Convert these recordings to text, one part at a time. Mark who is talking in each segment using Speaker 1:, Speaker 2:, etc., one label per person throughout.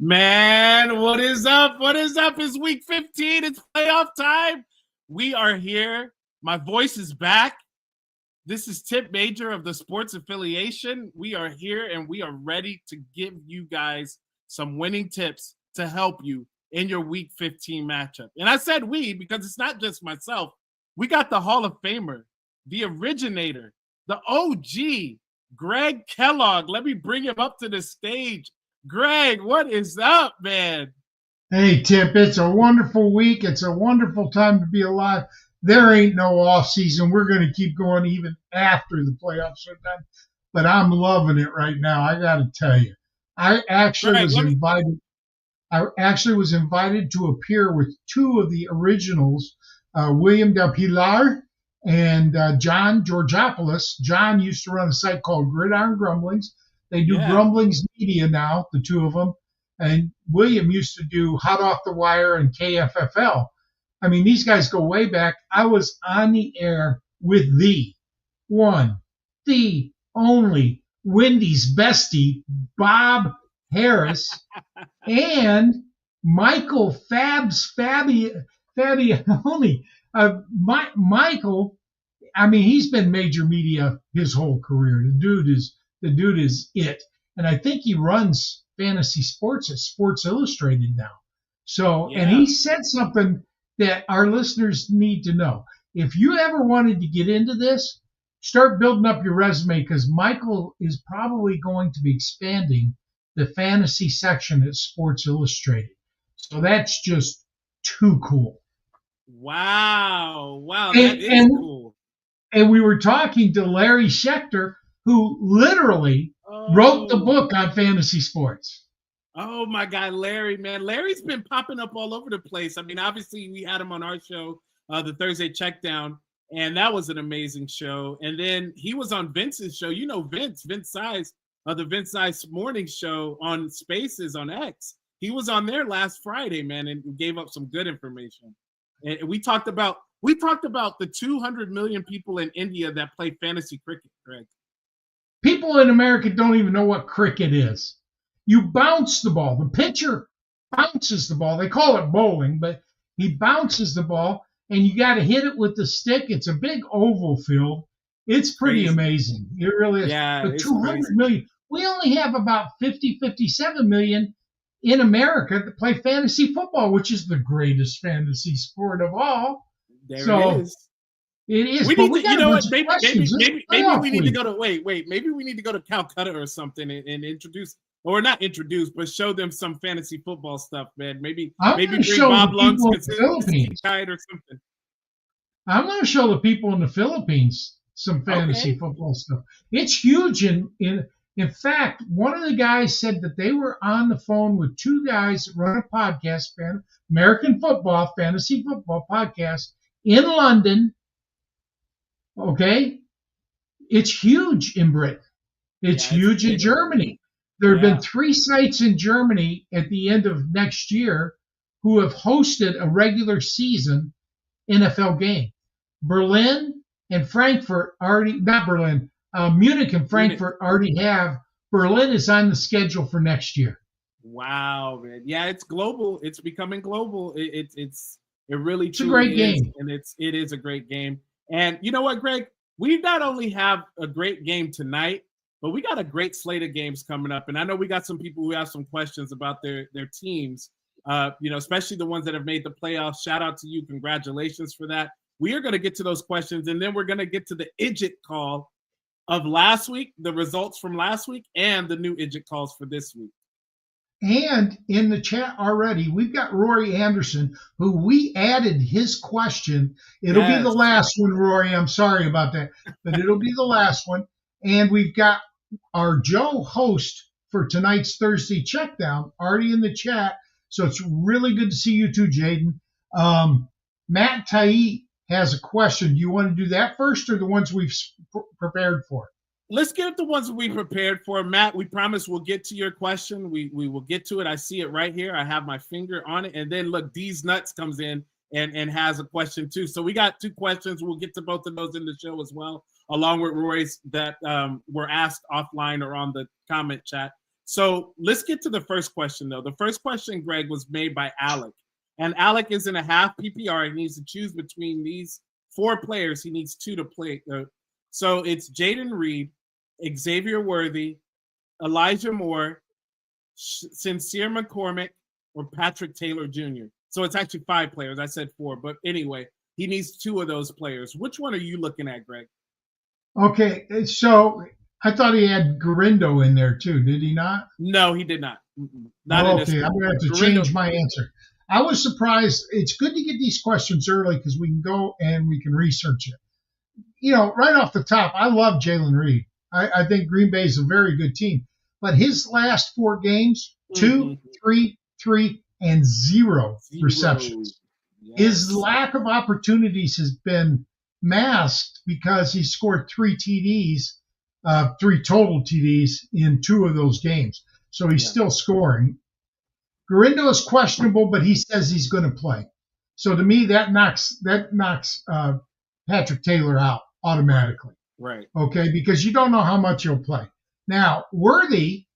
Speaker 1: Man, what is up? What is up? It's week 15. It's playoff time. We are here. My voice is back. This is Tipp Major of the Sports Affiliation. We are here and we are ready to give you guys some winning tips to help you in your week 15 matchup. And I said we because it's not just myself. We got the Hall of Famer, the originator, the OG, Greg Kellogg. Let me bring him up to the stage. Greg, what is up, man?
Speaker 2: Hey, Tipp, it's a wonderful week. It's a wonderful time to be alive. There ain't no off season. We're going to keep going even after the playoffs are done. But I'm loving it right now. I got to tell you, I actually was invited to appear with two of the originals, William Del Pilar and John Georgopoulos. John used to run a site called Gridiron Grumblings. They do Grumblings Media now, the two of them. And William used to do Hot Off the Wire and KFFL. I mean, these guys go way back. I was on the air with the one, the only Wendy's bestie, Bob Harris, and Michael Fabiani. Michael, I mean, he's been major media his whole career. The dude is it. And I think he runs fantasy sports at Sports Illustrated now. So, and he said something that our listeners need to know. If you ever wanted to get into this, start building up your resume because Michael is probably going to be expanding the fantasy section at Sports Illustrated. So that's just too cool.
Speaker 1: Wow, that is cool.
Speaker 2: And we were talking to Larry Schechter, who literally wrote the book on fantasy sports.
Speaker 1: Oh, my God, Larry, man. Larry's been popping up all over the place. I mean, obviously, we had him on our show, the Thursday Checkdown, and that was an amazing show. And then he was on Vince's show. You know Vince Size, the Vince Size Morning Show on Spaces on X. He was on there last Friday, man, and gave up some good information. And we talked about the 200 million people in India that play fantasy cricket, Greg.
Speaker 2: People in America don't even know what cricket is. You bounce the ball. The pitcher bounces the ball. They call it bowling, but he bounces the ball, and you got to hit it with the stick. It's a big oval field. It's pretty amazing. It really is.
Speaker 1: Yeah,
Speaker 2: but 200 million. We only have about 57 million in America that play fantasy football, which is the greatest fantasy sport of all.
Speaker 1: It is.
Speaker 2: It is.
Speaker 1: We need to, you know what? Maybe we need to go to Maybe we need to go to Calcutta or something and introduce, or not introduce, but show them some fantasy football stuff, man. Maybe bring Bob Lunks or something.
Speaker 2: I'm going to show the people in the Philippines some fantasy football stuff. It's huge. In fact, one of the guys said that they were on the phone with two guys that run a podcast, American football, fantasy football podcast in London. Okay, it's huge in Britain. It's huge in Germany. There have been 3 sites in Germany at the end of next year who have hosted a regular season NFL game. Berlin and Frankfurt Munich and Frankfurt already have. Berlin is on the schedule for next year.
Speaker 1: Wow, man. Yeah, it's global. It's becoming global. It's a
Speaker 2: great game.
Speaker 1: And it is a great game. And you know what, Greg? We not only have a great game tonight, but we got a great slate of games coming up. And I know we got some people who have some questions about their teams, especially the ones that have made the playoffs. Shout out to you. Congratulations for that. We are going to get to those questions, and then we're going to get to the idjit call of last week, the results from last week, and the new idjit calls for this week.
Speaker 2: And in the chat already, we've got Rory Anderson, who we added his question. It'll be the last one, Rory. I'm sorry about that, but it'll be the last one. And we've got our Joe host for tonight's Thursday Checkdown already in the chat. So it's really good to see you too, Jaden. Matt Tae has a question. Do you want to do that first or the ones we've prepared for?
Speaker 1: Let's get the ones we prepared for. Matt, we promise we'll get to your question. We will get to it. I see it right here. I have my finger on it. And then look, D's Nuts comes in and has a question too. So we got 2 questions. We'll get to both of those in the show as well, along with Roy's that were asked offline or on the comment chat. So let's get to the first question, though. The first question, Greg, was made by Alec. And Alec is in a half PPR. He needs to choose between these 4 players. He needs 2 to play. So it's Jaden Reed, Xavier Worthy, Elijah Moore, Sincere McCormick, or Patrick Taylor Jr. So it's actually 5 players. I said 4. But anyway, he needs 2 of those players. Which one are you looking at, Greg?
Speaker 2: Okay, so I thought he had Garindo in there too. Did he not?
Speaker 1: No, he did not.
Speaker 2: Not okay, I'm going to have to change my answer. I was surprised. It's good to get these questions early because we can go and we can research it. Right off the top, I love Jalen Reed. I think Green Bay is a very good team. But his last 4 games, 2, 3, 3, and 0 receptions. Yes. His lack of opportunities has been masked because he scored 3 TDs, 3 total TDs in 2 of those games. So he's still scoring. Garindo is questionable, but he says he's going to play. So to me, that knocks Patrick Taylor out automatically.
Speaker 1: Right.
Speaker 2: Okay, because you don't know how much he'll play. Now, Worthy,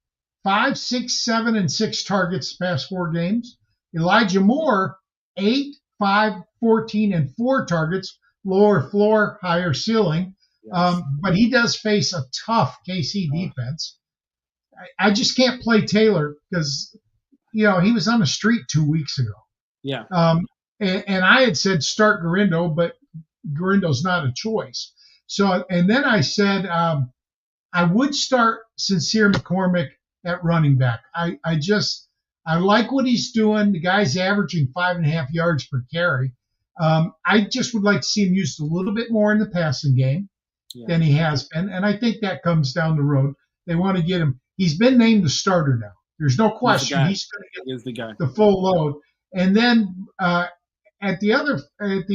Speaker 2: 5, 6, 7, and 6 targets past 4 games. Elijah Moore, 8, 5, 14, and 4 targets. Lower floor, higher ceiling. Yes. But he does face a tough KC defense. I just can't play Taylor because, he was on the street 2 weeks ago.
Speaker 1: Yeah.
Speaker 2: And I had said start Garindo, but Garindo's not a choice. So, and then I said I would start Sincere McCormick at running back. I like what he's doing. The guy's averaging 5.5 yards per carry. I just would like to see him used a little bit more in the passing game than he has been. And I think that comes down the road. They want to get him. He's been named the starter now. There's no question. He's going to get the full load. And then at the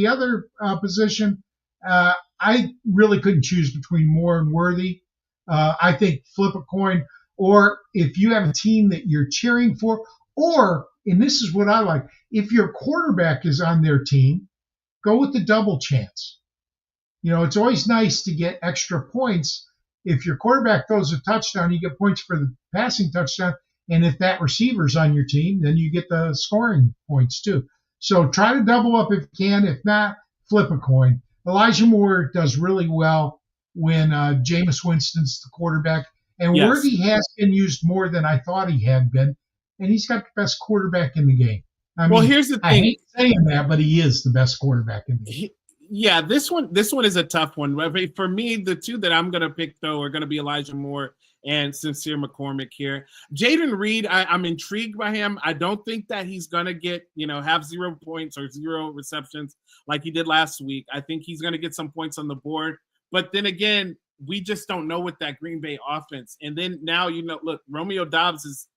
Speaker 2: other position, I really couldn't choose between Moore and Worthy. I think flip a coin. Or if you have a team that you're cheering for, and this is what I like, if your quarterback is on their team, go with the double chance. It's always nice to get extra points. If your quarterback throws a touchdown, you get points for the passing touchdown. And if that receiver's on your team, then you get the scoring points too. So try to double up if you can. If not, flip a coin. Elijah Moore does really well when Jameis Winston's the quarterback. And Worthy has been used more than I thought he had been. And he's got the best quarterback in the game.
Speaker 1: Here's the thing.
Speaker 2: I hate saying that, but he is the best quarterback in the game.
Speaker 1: Yeah, this one is a tough one. For me, the 2 that I'm going to pick, though, are going to be Elijah Moore and Sincere McCormick here. Jaden Reed, I'm intrigued by him. I don't think that he's going to get, have 0 points or 0 receptions like he did last week. I think he's going to get some points on the board. But then again, we just don't know with that Green Bay offense. And then now, look, Romeo Doubs is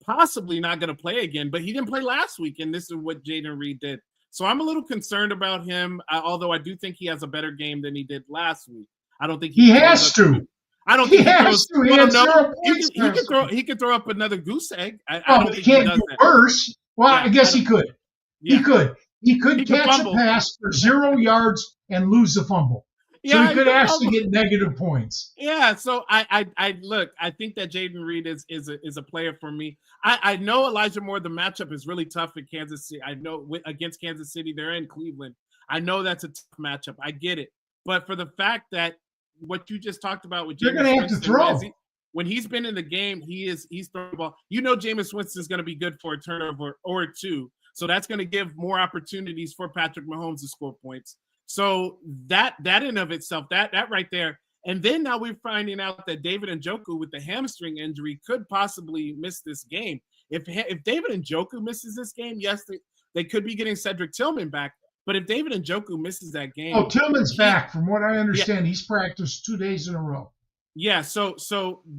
Speaker 1: possibly not going to play again, but he didn't play last week, and this is what Jaden Reed did. So I'm a little concerned about him, although I do think he has a better game than he did last week. I don't think
Speaker 2: he has to.
Speaker 1: I don't think he has
Speaker 2: to. He had 0 points.
Speaker 1: He could throw up another goose egg. I don't think
Speaker 2: he can't do worse. Well, yeah, I guess he could. Yeah. He could catch a pass for 0 yards and lose the fumble. So he could actually get negative points.
Speaker 1: Yeah. So I look. I think that Jaden Reed is a player for me. I know Elijah Moore. The matchup is really tough in Kansas City. I know against Kansas City, they're in Cleveland. I know that's a tough matchup. I get it. But for the fact that what you just talked about with
Speaker 2: Jameis Winston, have to throw.
Speaker 1: When he's been in the game, he's throwing the ball. Jameis Winston is going to be good for a turnover or 2. So that's going to give more opportunities for Patrick Mahomes to score points. So that in of itself, that right there. And then now we're finding out that David Njoku with the hamstring injury could possibly miss this game. If David Njoku misses this game, yes, they could be getting Cedric Tillman back. But if David Njoku misses that game,
Speaker 2: Tillman's back. From what I understand, he's practiced 2 days in a row.
Speaker 1: Yeah. So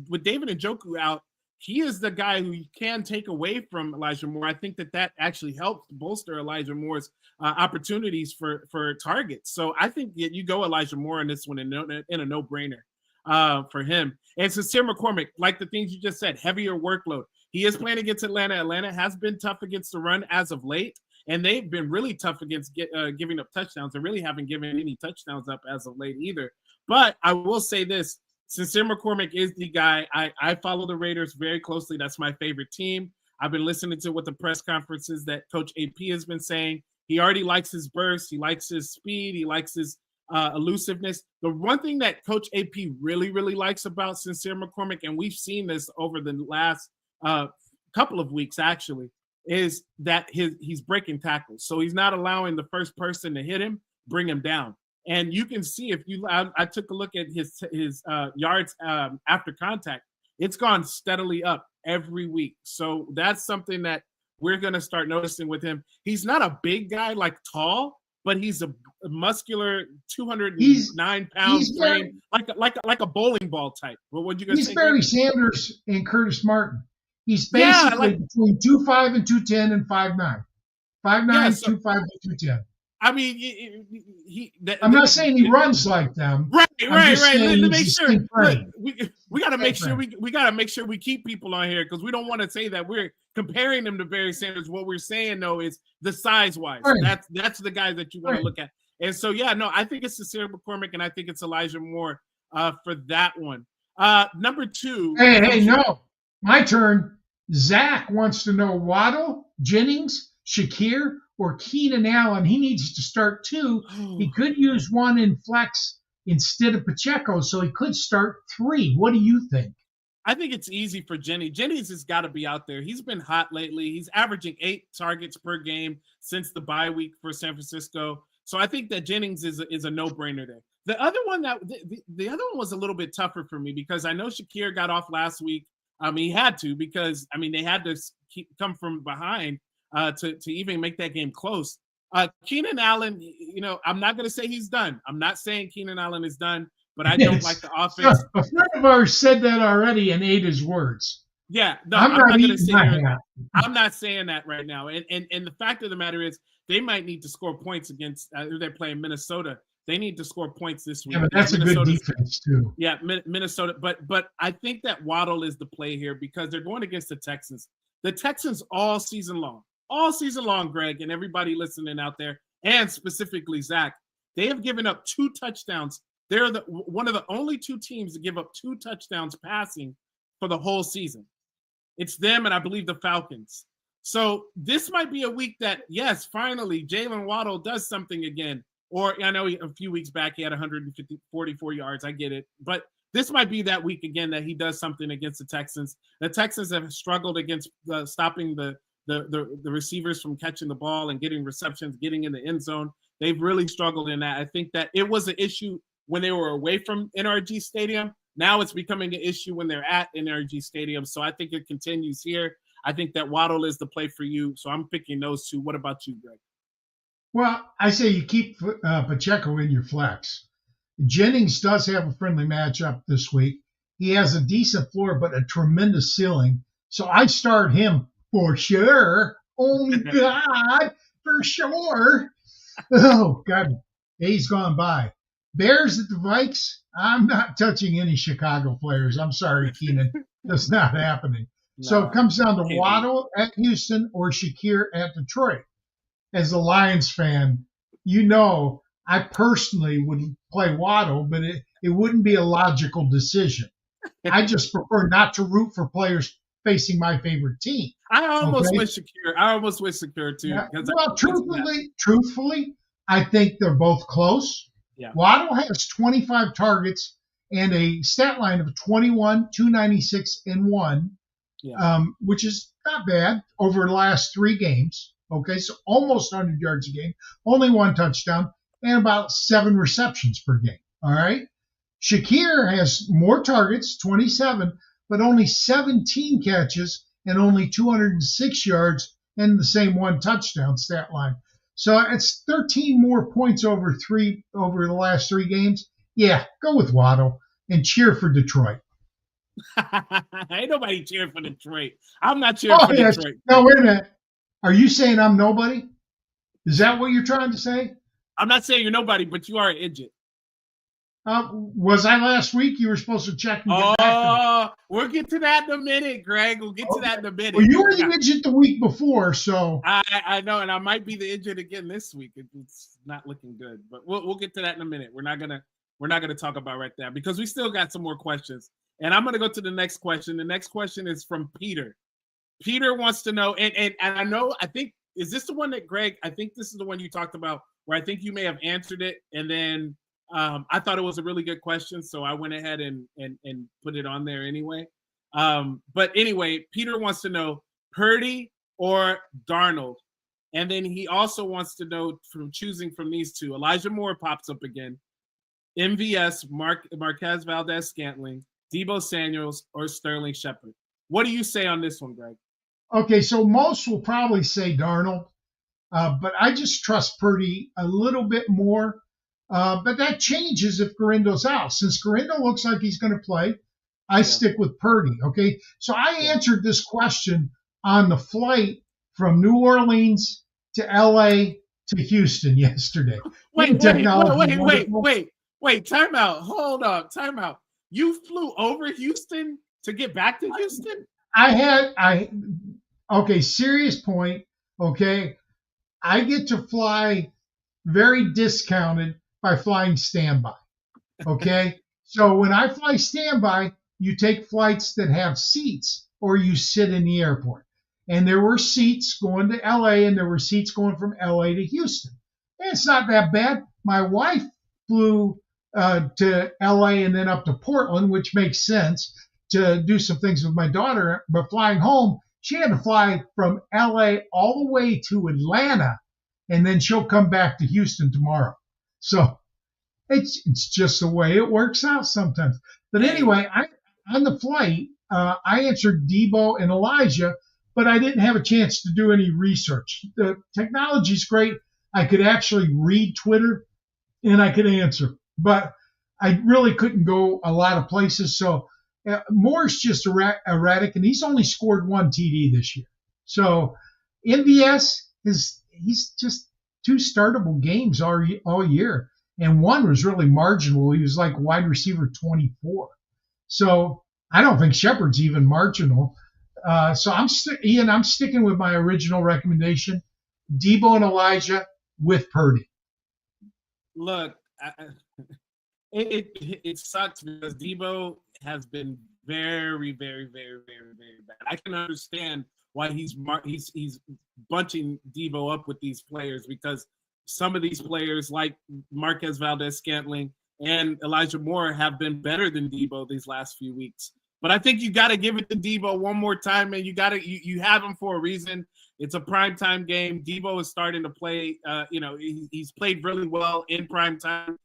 Speaker 1: with David Njoku out, he is the guy who you can take away from Elijah Moore. I think that actually helps bolster Elijah Moore's opportunities for targets. So I think that you go Elijah Moore in this one in a no-brainer for him. And Sincere McCormick, like the things you just said, heavier workload. He is playing against Atlanta. Atlanta has been tough against the run as of late, and they've been really tough against giving up touchdowns. They really haven't given any touchdowns up as of late either. But I will say this. Sincere McCormick is the guy. I follow the Raiders very closely. That's my favorite team. I've been listening to what the press conferences that Coach AP has been saying. He already likes his burst. He likes his speed. He likes his elusiveness. The one thing that Coach AP really, really likes about Sincere McCormick, and we've seen this over the last couple of weeks actually, is that he's breaking tackles. So he's not allowing the first person to hit him, bring him down. And you can see I took a look at his yards after contact. It's gone steadily up every week. So that's something that we're going to start noticing with him. He's not a big guy, like tall, but he's a muscular 209 pound frame, like a bowling ball type. Well, what you gonna say?
Speaker 2: He's Barry Sanders and Curtis Martin. He's basically between 2'5" and 210 and 5'9". 5'9", 2'5" to 210.
Speaker 1: I mean,
Speaker 2: I'm not saying he runs like them.
Speaker 1: Right. Let make sure. We got to make sure we got to make sure we keep people on here because we don't want to say that we're comparing them to Barry Sanders. What we're saying though is the size wise. Right. That's the guy that you want to look at. And so I think it's Sincere McCormick and I think it's Elijah Moore for that one. Number 2.
Speaker 2: No, my turn. Zach wants to know Waddle, Jennings, Shakir, or Keenan Allen. He needs to start 2. He could use 1 in flex instead of Pacheco, so he could start 3. What do you think?
Speaker 1: I think it's easy for Jennings. Jennings has got to be out there. He's been hot lately. He's averaging 8 targets per game since the bye week for San Francisco. So I think that Jennings is a no-brainer there. The other one the other one was a little bit tougher for me because I know Shakir got off last week. He had to because they had to come from behind to even make that game close. Keenan Allen, I'm not going to say he's done. I'm not saying Keenan Allen is done, but I don't like the offense.
Speaker 2: A friend of ours said that already and ate his words.
Speaker 1: Yeah, no, I'm not going to say that. I'm not saying that right now. And the fact of the matter is they might need to score points against they're playing Minnesota. They need to score points this week.
Speaker 2: Yeah, but that's a good defense too.
Speaker 1: Yeah, Minnesota. But I think that Waddle is the play here because they're going against the Texans. The Texans all season long, Greg, and everybody listening out there, and specifically Zach, they have given up 2 touchdowns. They're one of the only 2 teams to give up 2 touchdowns passing for the whole season. It's them and I believe the Falcons. So this might be a week that, yes, finally, Jalen Waddle does something again. Or I know a few weeks back he had 144 yards. I get it. But this might be that week again that he does something against the Texans. The Texans have struggled against stopping the receivers from catching the ball and getting receptions, getting in the end zone. They've really struggled in that. I think that it was an issue when they were away from NRG Stadium. Now it's becoming an issue when they're at NRG Stadium. So I think it continues here. I think that Waddle is the play for you. So I'm picking those 2. What about you, Greg?
Speaker 2: Well, I say you keep Pacheco in your flex. Jennings does have a friendly matchup this week. He has a decent floor, but a tremendous ceiling. So I start him for sure. Oh, my God, for sure. Oh, God, days gone by. Bears at the Vikes, I'm not touching any Chicago players. I'm sorry, Keenan. That's not happening. No, so it comes down to Waddle at Houston or Shakir at Detroit. As a Lions fan, I personally would play Waddle, but it wouldn't be a logical decision. I just prefer not to root for players facing my favorite team.
Speaker 1: I almost went Shakir too.
Speaker 2: Yeah. Well, truthfully, I think they're both close. Yeah. Waddle has 25 targets and a stat line of 21, 296, and 1, which is not bad over the last 3 games. Okay, so almost 100 yards a game, only 1 touchdown, and about 7 receptions per game. All right. Shakir has more targets, 27, but only 17 catches and only 206 yards and the same 1 touchdown stat line. So it's 13 more points over the last 3 games. Yeah, go with Waddle and cheer for Detroit.
Speaker 1: Ain't nobody cheering for Detroit. I'm not cheering for Detroit.
Speaker 2: No, wait a minute. Are you saying I'm nobody? Is that what you're trying to say?
Speaker 1: I'm not saying you're nobody, but you are an idiot.
Speaker 2: Was I last week? You were supposed to check and get back.
Speaker 1: We'll get to that in a minute, Greg. We'll get to that in a minute.
Speaker 2: Well, you were the idiot the week before, so.
Speaker 1: I know, and I might be the idiot again this week. It's not looking good, but we'll get to that in a minute. We're not gonna we're not going to talk about right now because we still got some more questions. And I'm going to go to the next question. The next question is from Peter. Peter wants to know, and I think, is this the one that Greg, I think this is the one you talked about where I think you may have answered it. And then I thought it was a really good question. So I went ahead and put it on there anyway. But anyway, Peter wants to know Purdy or Darnold. And then he also wants to know from choosing from these two. Elijah Moore pops up again. MVS, Marquez Valdez-Scantling, Deebo Samuels, or Sterling Shepard. What do you say on this one, Greg?
Speaker 2: Okay, so most will probably say Darnold, but I just trust Purdy a little bit more. But that changes if Garindo's out. Since Garindo looks like he's going to play, I stick with Purdy. Okay, so I answered this question on the flight from New Orleans to L.A. to Houston yesterday.
Speaker 1: Wait, time out. Hold up, time out. You flew over Houston to get back to Houston?
Speaker 2: Okay, serious point. Okay, I get to fly very discounted by flying standby. Okay, so when I fly standby, you take flights that have seats or you sit in the airport. And there were seats going to LA and there were seats going from LA to Houston. And it's not that bad. My wife flew to LA and then up to Portland, which makes sense to do some things with my daughter. But flying home, she had to fly from LA all the way to Atlanta, and then she'll come back to Houston tomorrow. So it's just the way it works out sometimes. But anyway, on the flight, I answered Deebo and Elijah, but I didn't have a chance to do any research. The technology's great. I could actually read Twitter and I could answer, but I really couldn't go a lot of places. So Moore's just erratic, and he's only scored one TD this year. So MVS he's just two startable games all year, and one was really marginal. He was like wide receiver 24. So I don't think Shepard's even marginal. So I'm sticking with my original recommendation, Deebo and Elijah with Purdy.
Speaker 1: Look, it sucks because Deebo has been very, very, very, very, very bad. I can understand why he's bunching Deebo up with these players because some of these players like Marquez Valdez-Scantling and Elijah Moore have been better than Deebo these last few weeks. But I think you got to give it to Deebo one more time, man. You have him for a reason. It's a primetime game. Deebo is starting to play. He's played really well in primetime.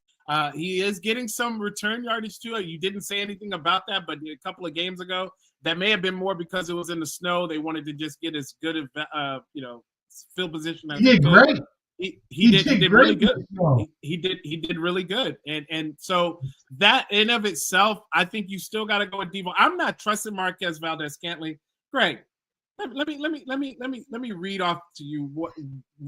Speaker 1: He is getting some return yardage too. You didn't say anything about that, but a couple of games ago, that may have been more because it was in the snow. They wanted to just get as good of field position as
Speaker 2: he did great.
Speaker 1: He did really good. He did really good, and so that in of itself, I think you still got to go with Deebo. I'm not trusting Marquez Valdez-Scantling. Greg, let me read off to you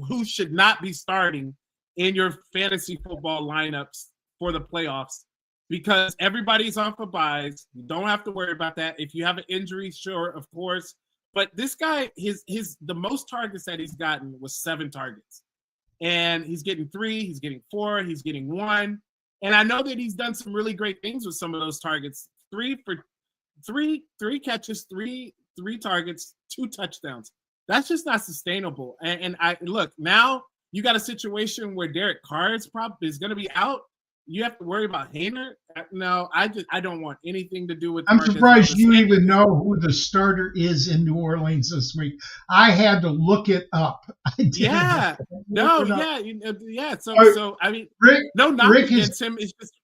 Speaker 1: who should not be starting in your fantasy football lineups for the playoffs because everybody's off of buys. You don't have to worry about that. If you have an injury, sure, of course. But this guy, the most targets that he's gotten was 7 targets. And he's getting 3, he's getting 4, he's getting 1. And I know that he's done some really great things with some of those targets. 3 catches, 3 targets, 2 touchdowns. That's just not sustainable. And I look, now you got a situation where Derek Carr is going to be out. You have to worry about Haener. No, I don't want anything to do with.
Speaker 2: I'm surprised you even know who the starter is in New Orleans this week. I had to look it up.
Speaker 1: Yeah. So I mean, Rick, no knock against him. It's just,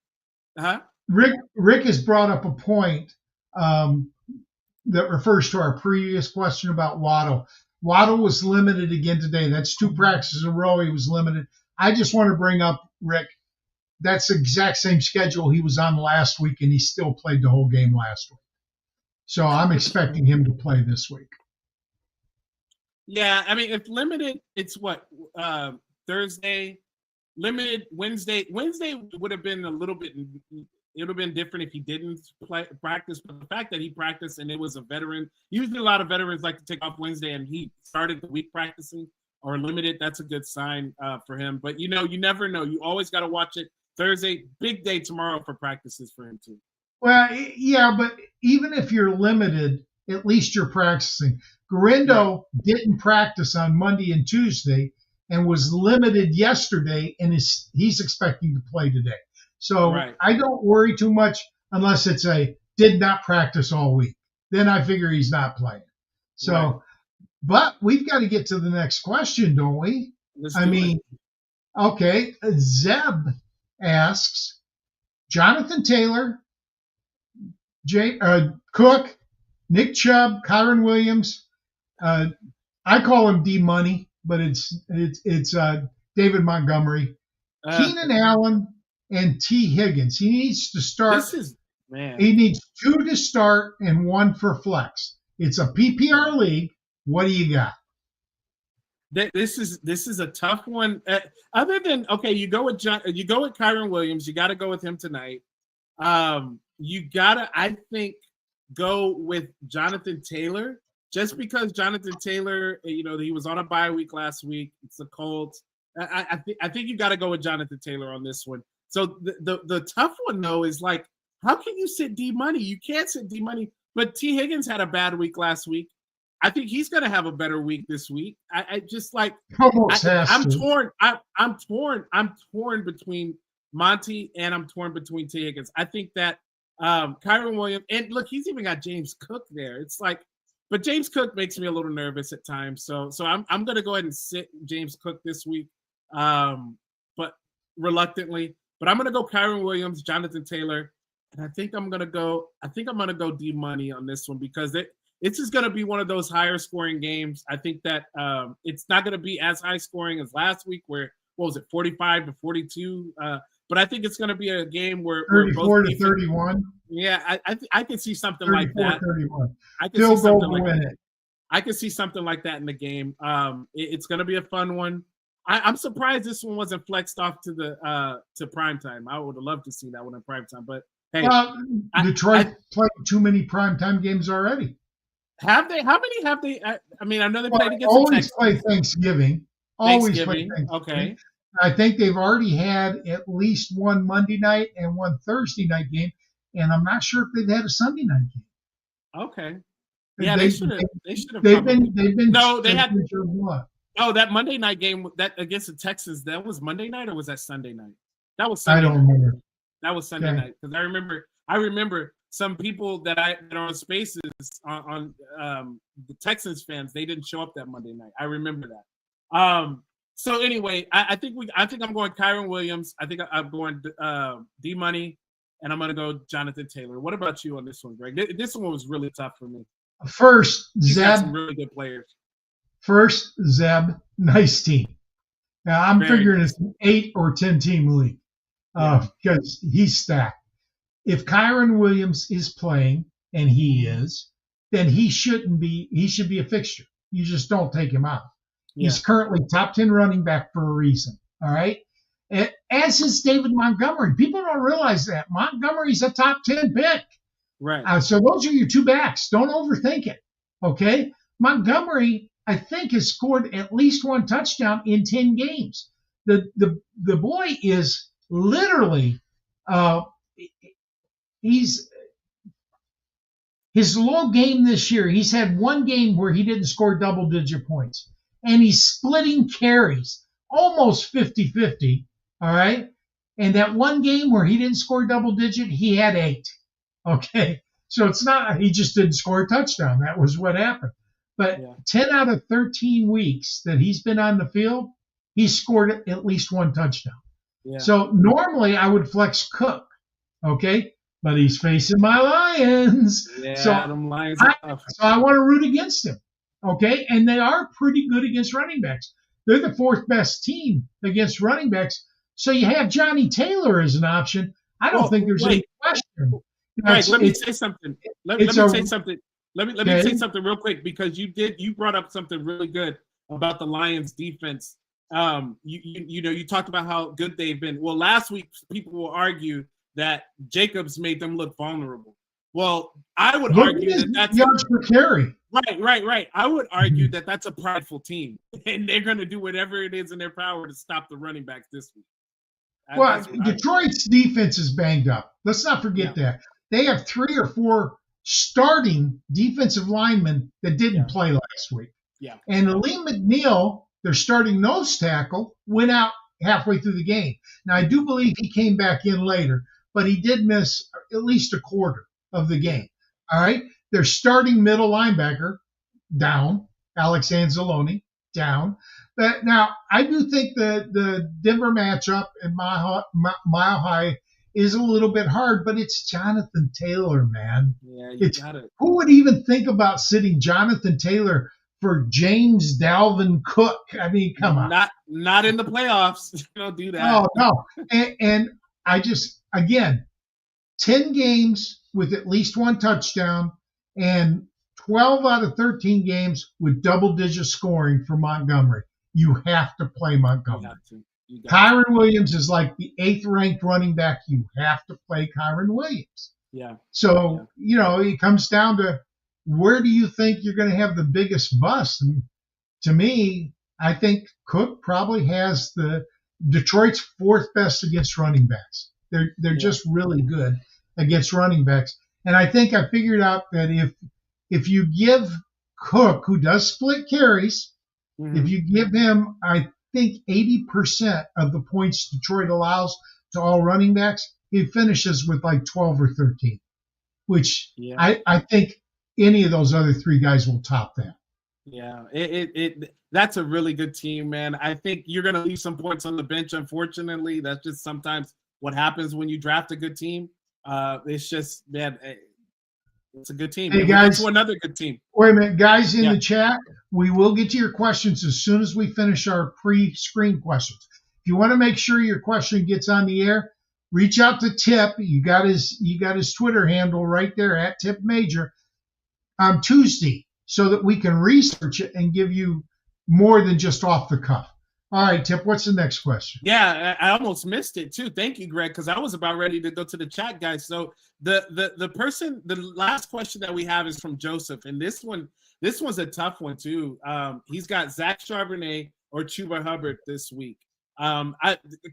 Speaker 2: Rick has brought up a point that refers to our previous question about Waddle. Waddle was limited again today. That's 2 practices in a row. He was limited. I just want to bring up, Rick, that's the exact same schedule he was on last week, and he still played the whole game last week. So I'm expecting him to play this week.
Speaker 1: Yeah, I mean, if limited, it's what, Thursday, limited Wednesday. Wednesday would have been a little bit, it would have been different if he didn't practice. But the fact that he practiced and it was a veteran, usually a lot of veterans like to take off Wednesday, and he started the week practicing or limited. That's a good sign for him. But, you never know. You always got to watch it Thursday, big day tomorrow for practices for him too.
Speaker 2: Well, yeah, but even if you're limited, at least you're practicing. Garindo didn't practice on Monday and Tuesday and was limited yesterday, and he's expecting to play today. So I don't worry too much unless it's a did not practice all week. Then I figure he's not playing. So, but we've got to get to the next question, don't we? Okay. Zeb asks, Jonathan Taylor, Cook, Nick Chubb, Kyron Williams. I call him D Money, but it's David Montgomery, Keenan Allen, and T Higgins. He needs to start. He needs 2 to start and 1 for flex. It's a PPR league. What do you got?
Speaker 1: This is a tough one. Other than you go with Kyron Williams. You got to go with him tonight. You gotta, I think, go with Jonathan Taylor, just because Jonathan Taylor, he was on a bye week last week. It's the Colts. I think you got to go with Jonathan Taylor on this one. So the tough one though is like, how can you sit D Money? You can't sit D Money. But T Higgins had a bad week last week. I think he's gonna have a better week this week. I just like I'm torn. I'm torn between Monty and I'm torn between T Higgins. I think that Kyron Williams, and look, he's even got James Cook there. It's like, but James Cook makes me a little nervous at times. So I'm gonna go ahead and sit James Cook this week, but reluctantly. But I'm gonna go Kyron Williams, Jonathan Taylor, and I think I'm gonna go D Money on this one because it's just gonna be one of those higher scoring games. I think that it's not gonna be as high scoring as last week, where what was it, 45-42. But I think it's going to be a game where
Speaker 2: 34 to 31.
Speaker 1: Yeah, I can see something like that.
Speaker 2: 31.
Speaker 1: I can see something like that. I can see something like that in the game. It's going to be a fun one. I'm surprised this one wasn't flexed off to the to primetime. I would have loved to see that one in primetime. But hey,
Speaker 2: Detroit played too many primetime games already.
Speaker 1: Have they? How many have they? I mean, I know they played against
Speaker 2: always play Thanksgiving. Always play Thanksgiving.
Speaker 1: Okay.
Speaker 2: I think they've already had at least one Monday night and one Thursday night game, and I'm not sure if they've had a Sunday night game.
Speaker 1: Okay. Yeah, they should have.
Speaker 2: They've been.
Speaker 1: No, they had. Oh, that Monday night game that against the Texans, that was Monday night or was that Sunday night? That was Sunday.
Speaker 2: I don't remember.
Speaker 1: That was Sunday night because I remember some people that are on Spaces on the Texans fans. They didn't show up that Monday night. I remember that. So anyway, I think I'm going Kyron Williams. I think I'm going D Money, and I'm going to go Jonathan Taylor. What about you on this one, Greg? This one was really tough for me.
Speaker 2: First, Zeb,
Speaker 1: some really good players.
Speaker 2: First, Zeb, nice team. Now I'm figuring it's an 8 or 10 team league because he's stacked. If Kyron Williams is playing, and he is, then he should be a fixture. You just don't take him out. He's currently top 10 running back for a reason. All right. As is David Montgomery. People don't realize that Montgomery's a top 10 pick.
Speaker 1: Right.
Speaker 2: So those are your 2 backs. Don't overthink it. Okay. Montgomery, I think, has scored at least 1 touchdown in 10 games. The boy is literally his low game this year. He's had 1 game where he didn't score double-digit points. And he's splitting carries, almost 50-50, all right? And that 1 game where he didn't score double-digit, he had 8, okay? So it's not, he just didn't score a touchdown. That was what happened. But 10 out of 13 weeks that he's been on the field, he's scored at least 1 touchdown. Yeah. So normally I would flex Cook, okay? But he's facing my Lions.
Speaker 1: Yeah,
Speaker 2: so I want to root against him. Okay, and they are pretty good against running backs. They're the 4th best team against running backs. So you have Johnny Taylor as an option. I don't think there's any question.
Speaker 1: Let me say something. Let me say something. Let me say something real quick because you brought up something really good about the Lions defense. You talked about how good they've been. Well, last week people will argue that Jacobs made them look vulnerable. Well, I would argue that that's
Speaker 2: yards per carry.
Speaker 1: Right. I would argue that that's a prideful team, and they're going to do whatever it is in their power to stop the running backs this week.
Speaker 2: Well, Detroit's defense is banged up. Let's not forget that. They have 3 or 4 starting defensive linemen that didn't play last week.
Speaker 1: Yeah.
Speaker 2: And Lee McNeil, their starting nose tackle, went out halfway through the game. Now, I do believe he came back in later, but he did miss at least a quarter of the game. All right. Their starting middle linebacker, down. Alex Anzalone, down. But now, I do think the Denver matchup in Mile High is a little bit hard, but it's Jonathan Taylor, man.
Speaker 1: Yeah, you got it.
Speaker 2: Who would even think about sitting Jonathan Taylor for James Dalvin Cook? I mean, come on.
Speaker 1: Not in the playoffs. Don't do that.
Speaker 2: Oh, no. And I just, again, 10 games with at least 1 touchdown and 12 out of 13 games with double-digit scoring for Montgomery. You have to play Montgomery. Kyron Williams is like the 8th-ranked running back. You have to play Kyron Williams.
Speaker 1: Yeah.
Speaker 2: So, it comes down to where do you think you're going to have the biggest bust? And to me, I think Cook probably has Detroit's 4th best against running backs. They're just really good against running backs. And I think I figured out that if you give Cook, who does split carries, if you give him, I think 80% of the points Detroit allows to all running backs, he finishes with like 12 or 13, which I think any of those other 3 guys will top that.
Speaker 1: Yeah, that's a really good team, man. I think you're going to leave some points on the bench, unfortunately. That's just sometimes what happens when you draft a good team. It's just, man, it's a good team.
Speaker 2: Hey, guys,
Speaker 1: to another good team.
Speaker 2: Wait a minute, guys in the chat, we will get to your questions as soon as we finish our pre-screen questions. If you want to make sure your question gets on the air, reach out to Tipp. You got his Twitter handle right there at Tipp Major on Tuesday so that we can research it and give you more than just off the cuff. All right, Tipp, what's the next question?
Speaker 1: Yeah, I almost missed it too. Thank you, Greg, because I was about ready to go to the chat, guys. So the last question that we have is from Joseph, and this one's a tough one too. He's got Zach Charbonnet or Chuba Hubbard this week. A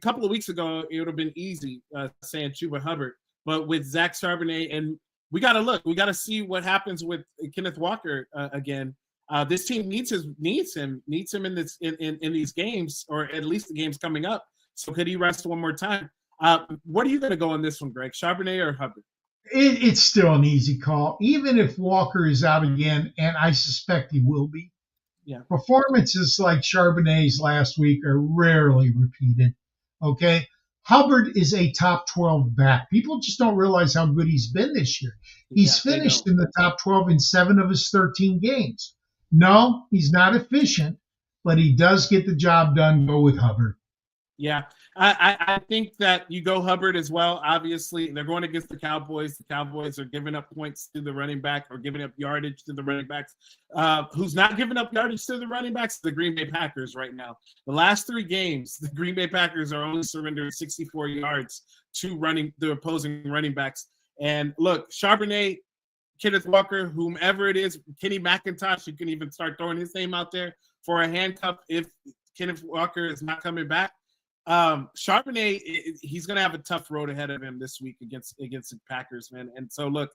Speaker 1: couple of weeks ago, it would have been easy saying Chuba Hubbard, but with Zach Charbonnet, and we got to look. We got to see what happens with Kenneth Walker again. This team needs him in these games, or at least the games coming up. So could he rest one more time? What are you going to go on this one, Greg? Charbonnet or Hubbard?
Speaker 2: It's still an easy call, even if Walker is out again, and I suspect he will be.
Speaker 1: Yeah.
Speaker 2: Performances like Charbonnet's last week are rarely repeated. Okay. Hubbard is a top 12 back. People just don't realize how good he's been this year. He's finished in the top 12 in 7 of his 13 games. No, he's not efficient, but he does get the job done. Go with Hubbard.
Speaker 1: Yeah, I think that you go Hubbard as well. Obviously, they're going against the Cowboys. The Cowboys are giving up points to the running back or giving up yardage to the running backs. Who's not giving up yardage to the running backs? The Green Bay Packers right now. The last 3 games, the Green Bay Packers are only surrendering 64 yards to the opposing running backs. And look, Charbonnet, Kenneth Walker, whomever it is, Kenny McIntosh, you can even start throwing his name out there for a handcuff if Kenneth Walker is not coming back. Charbonnet, he's going to have a tough road ahead of him this week against the Packers, man. And so, look,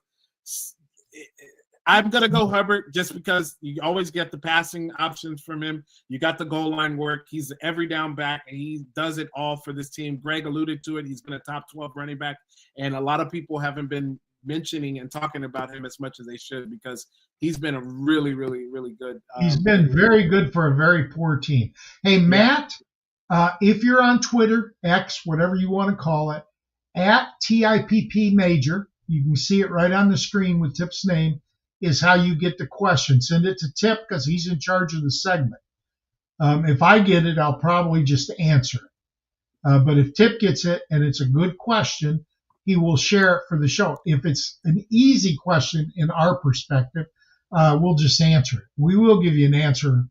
Speaker 1: I'm going to go Hubbard just because you always get the passing options from him. You got the goal line work. He's every down back, and he does it all for this team. Greg alluded to it. He's been a top 12 running back, and a lot of people haven't been mentioning and talking about him as much as they should because he's been a really, really, really good.
Speaker 2: He's been very good for a very poor team. Hey, Matt. If you're on Twitter, X, whatever you want to call it, at TIPP Major, you can see it right on the screen with Tipp's name, is how you get the question. Send it to Tipp because he's in charge of the segment. If I get it, I'll probably just answer it. But if Tipp gets it and it's a good question, he will share it for the show. If it's an easy question in our perspective, we'll just answer it. We will give you an answer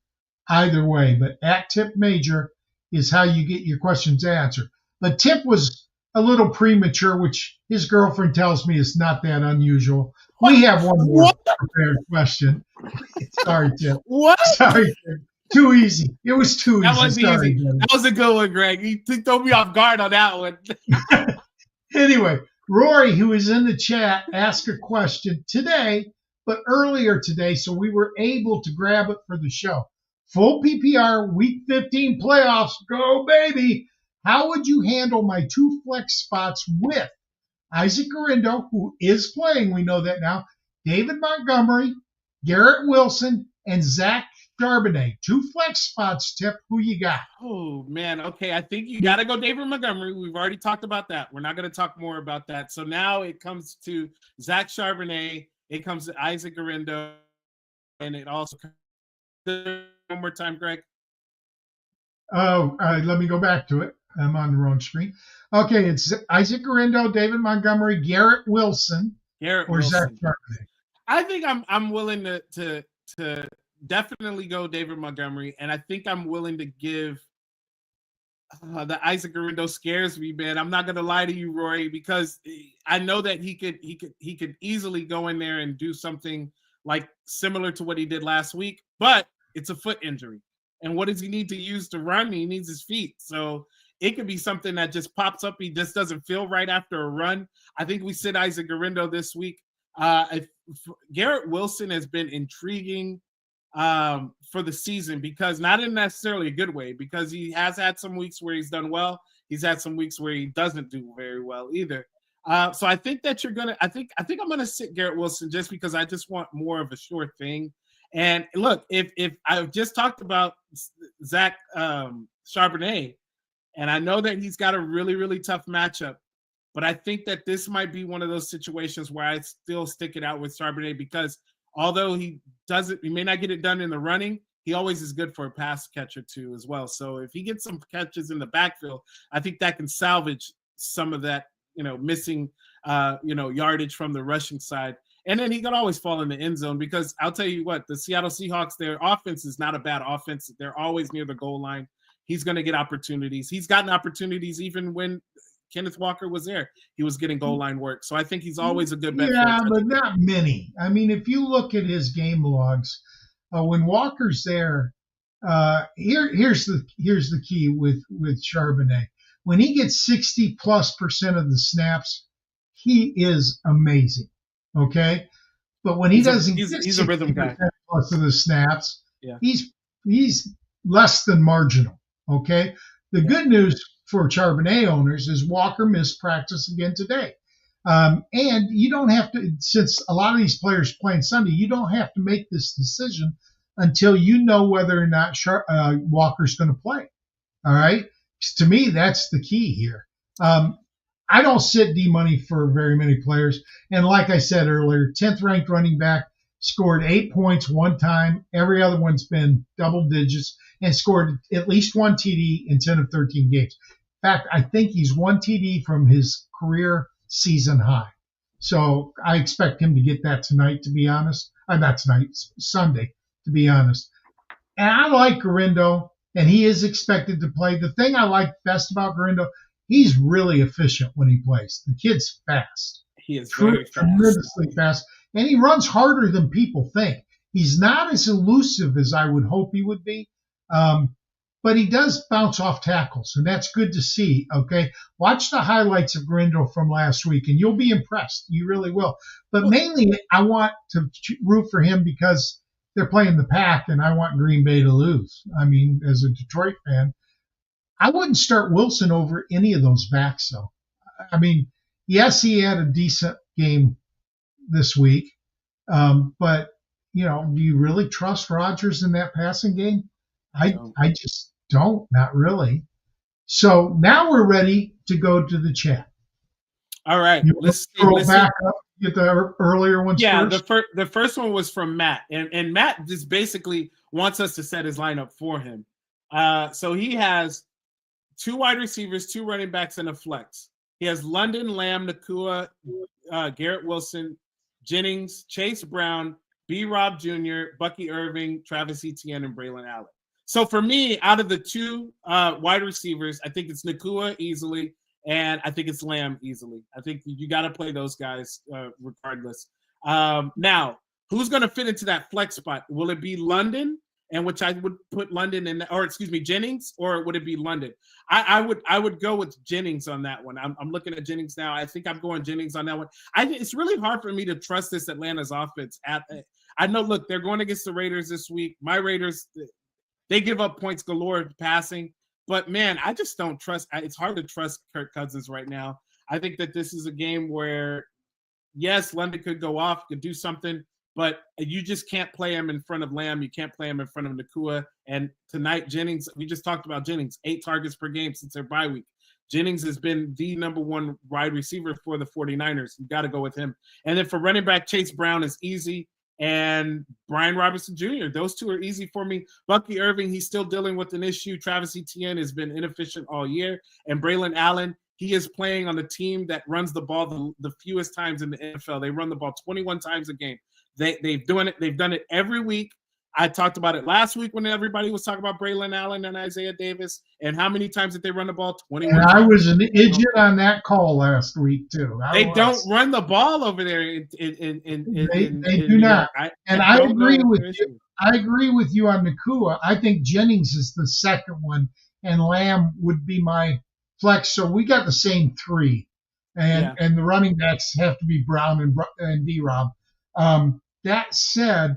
Speaker 2: either way. But at Tipp Major is how you get your questions answered. But Tipp was a little premature, which his girlfriend tells me is not that unusual. We have one more prepared question. Sorry, Tipp.
Speaker 1: What?
Speaker 2: Sorry, Tipp. Too easy. It was too
Speaker 1: That
Speaker 2: easy.
Speaker 1: was
Speaker 2: Sorry,
Speaker 1: easy. That was a good one, Greg. You threw me off guard on that one.
Speaker 2: Anyway, Rory, who is in the chat, asked a question today, but earlier today, so we were able to grab it for the show. Full PPR, Week 15 playoffs, go baby! How would you handle my 2 flex spots with Isaac Garindo, who is playing, we know that now, David Montgomery, Garrett Wilson, and Zach Charbonnet? 2 flex spots, Tip. Who you got?
Speaker 1: Oh, man. Okay, I think you got to go David Montgomery. We've already talked about that. We're not going to talk more about that. So now it comes to Zach Charbonnet. It comes to Isaac Garindo. And it also comes to, one more time, Greg.
Speaker 2: Oh, let me go back to it. I'm on the wrong screen. Okay, it's Isaac Garindo, David Montgomery, Garrett Wilson, or Zach Charbonnet.
Speaker 1: I think I'm willing to definitely go David Montgomery, and I think I'm willing to give the Isaac Garindo scares me, man. I'm not gonna lie to you, Rory, because I know that he could easily go in there and do something like similar to what he did last week, but it's a foot injury. And what does he need to use to run? He needs his feet. So it could be something that just pops up. He just doesn't feel right after a run. I think we sit Isaac Garindo this week. Garrett Wilson has been intriguing for the season, because not in necessarily a good way, because he has had some weeks where he's done well. He's had some weeks where he doesn't do very well either. So I think that I think I'm gonna sit Garrett Wilson just because I just want more of a sure thing. And look, if I've just talked about Zach Charbonnet, and I know that he's got a really, really tough matchup, but I think that this might be one of those situations where I still stick it out with Charbonnet, because although he may not get it done in the running, he always is good for a pass catcher too as well. So if he gets some catches in the backfield, I think that can salvage some of that, missing, yardage from the rushing side. And then he can always fall in the end zone, because I'll tell you what, the Seattle Seahawks, their offense is not a bad offense. They're always near the goal line. He's going to get opportunities. He's gotten opportunities even when Kenneth Walker was there. He was getting goal line work. So I think he's always a good bet.
Speaker 2: Yeah, but not many. I mean, if you look at his game logs, when Walker's there, here's the key with Charbonnet. When he gets 60+% of the snaps, he is amazing. Okay, but when he's a
Speaker 1: rhythm guy.
Speaker 2: Plus of the snaps,
Speaker 1: yeah,
Speaker 2: he's less than marginal. Okay, the good news for Charbonnet owners is Walker missed practice again today, and you don't have to, since a lot of these players playing Sunday, you don't have to make this decision until you know whether or not Walker's going to play. All right, to me that's the key here. I don't sit D-money for very many players. And like I said earlier, 10th ranked running back, scored 8 points one time. Every other one's been double digits and scored at least 1 TD in 10 of 13 games. In fact, I think he's 1 TD from his career season high. So I expect him to get that tonight, to be honest. Not tonight, Sunday, to be honest. And I like Garindo, and he is expected to play. The thing I like best about Garindo, he's really efficient when he plays. The kid's fast.
Speaker 1: He is very fast.
Speaker 2: Tremendously fast. And he runs harder than people think. He's not as elusive as I would hope he would be. But he does bounce off tackles, and that's good to see, okay? Watch the highlights of Garindo from last week, and you'll be impressed. You really will. But mainly, I want to root for him because they're playing the Pack, and I want Green Bay to lose. I mean, as a Detroit fan, I wouldn't start Wilson over any of those backs, though. I mean, yes, he had a decent game this week, but, do you really trust Rodgers in that passing game? I just don't, not really. So now we're ready to go to the chat.
Speaker 1: All right.
Speaker 2: Let's back up, get the earlier ones first.
Speaker 1: Yeah, the first one was from Matt. And Matt just basically wants us to set his lineup for him. So he has 2 wide receivers, 2 running backs, and a flex. He has London, Lamb, Nakua, Garrett Wilson, Jennings, Chase Brown, B-Rob Jr., Bucky Irving, Travis Etienne, and Braylon Allen. So for me, out of the 2 wide receivers, I think it's Nakua easily, and I think it's Lamb easily. I think you got to play those guys regardless. Now, who's going to fit into that flex spot? Will it be London? and which I would put London in, or excuse me, Jennings, or would it be London? I would go with Jennings on that one. I'm looking at Jennings now. I think I'm going Jennings on that one. It's really hard for me to trust this Atlanta's offense. I know, look, they're going against the Raiders this week. My Raiders, they give up points galore passing. But, man, I just don't trust – it's hard to trust Kirk Cousins right now. I think that this is a game where, yes, London could go off, could do something, but you just can't play him in front of Lamb. You can't play him in front of Nakua. And tonight, Jennings – we just talked about Jennings, 8 targets per game since their bye week. Jennings has been the number one wide receiver for the 49ers. You got to go with him. And then for running back, Chase Brown is easy. And Brian Robinson Jr., those two are easy for me. Bucky Irving, he's still dealing with an issue. Travis Etienne has been inefficient all year. And Braylon Allen, he is playing on the team that runs the ball the fewest times in the NFL. They run the ball 21 times a game. They've done it every week. I talked about it last week when everybody was talking about Braylon Allen and Isaiah Davis. And how many times did they run the ball? 21
Speaker 2: and
Speaker 1: times.
Speaker 2: I was an idiot on that call last week, too.
Speaker 1: They don't run the ball over there.
Speaker 2: They do not. I agree with you. I agree with you on Nakua. I think Jennings is the second one, and Lamb would be my flex. So we got the same 3. And the running backs have to be Brown and D-Rob. That said,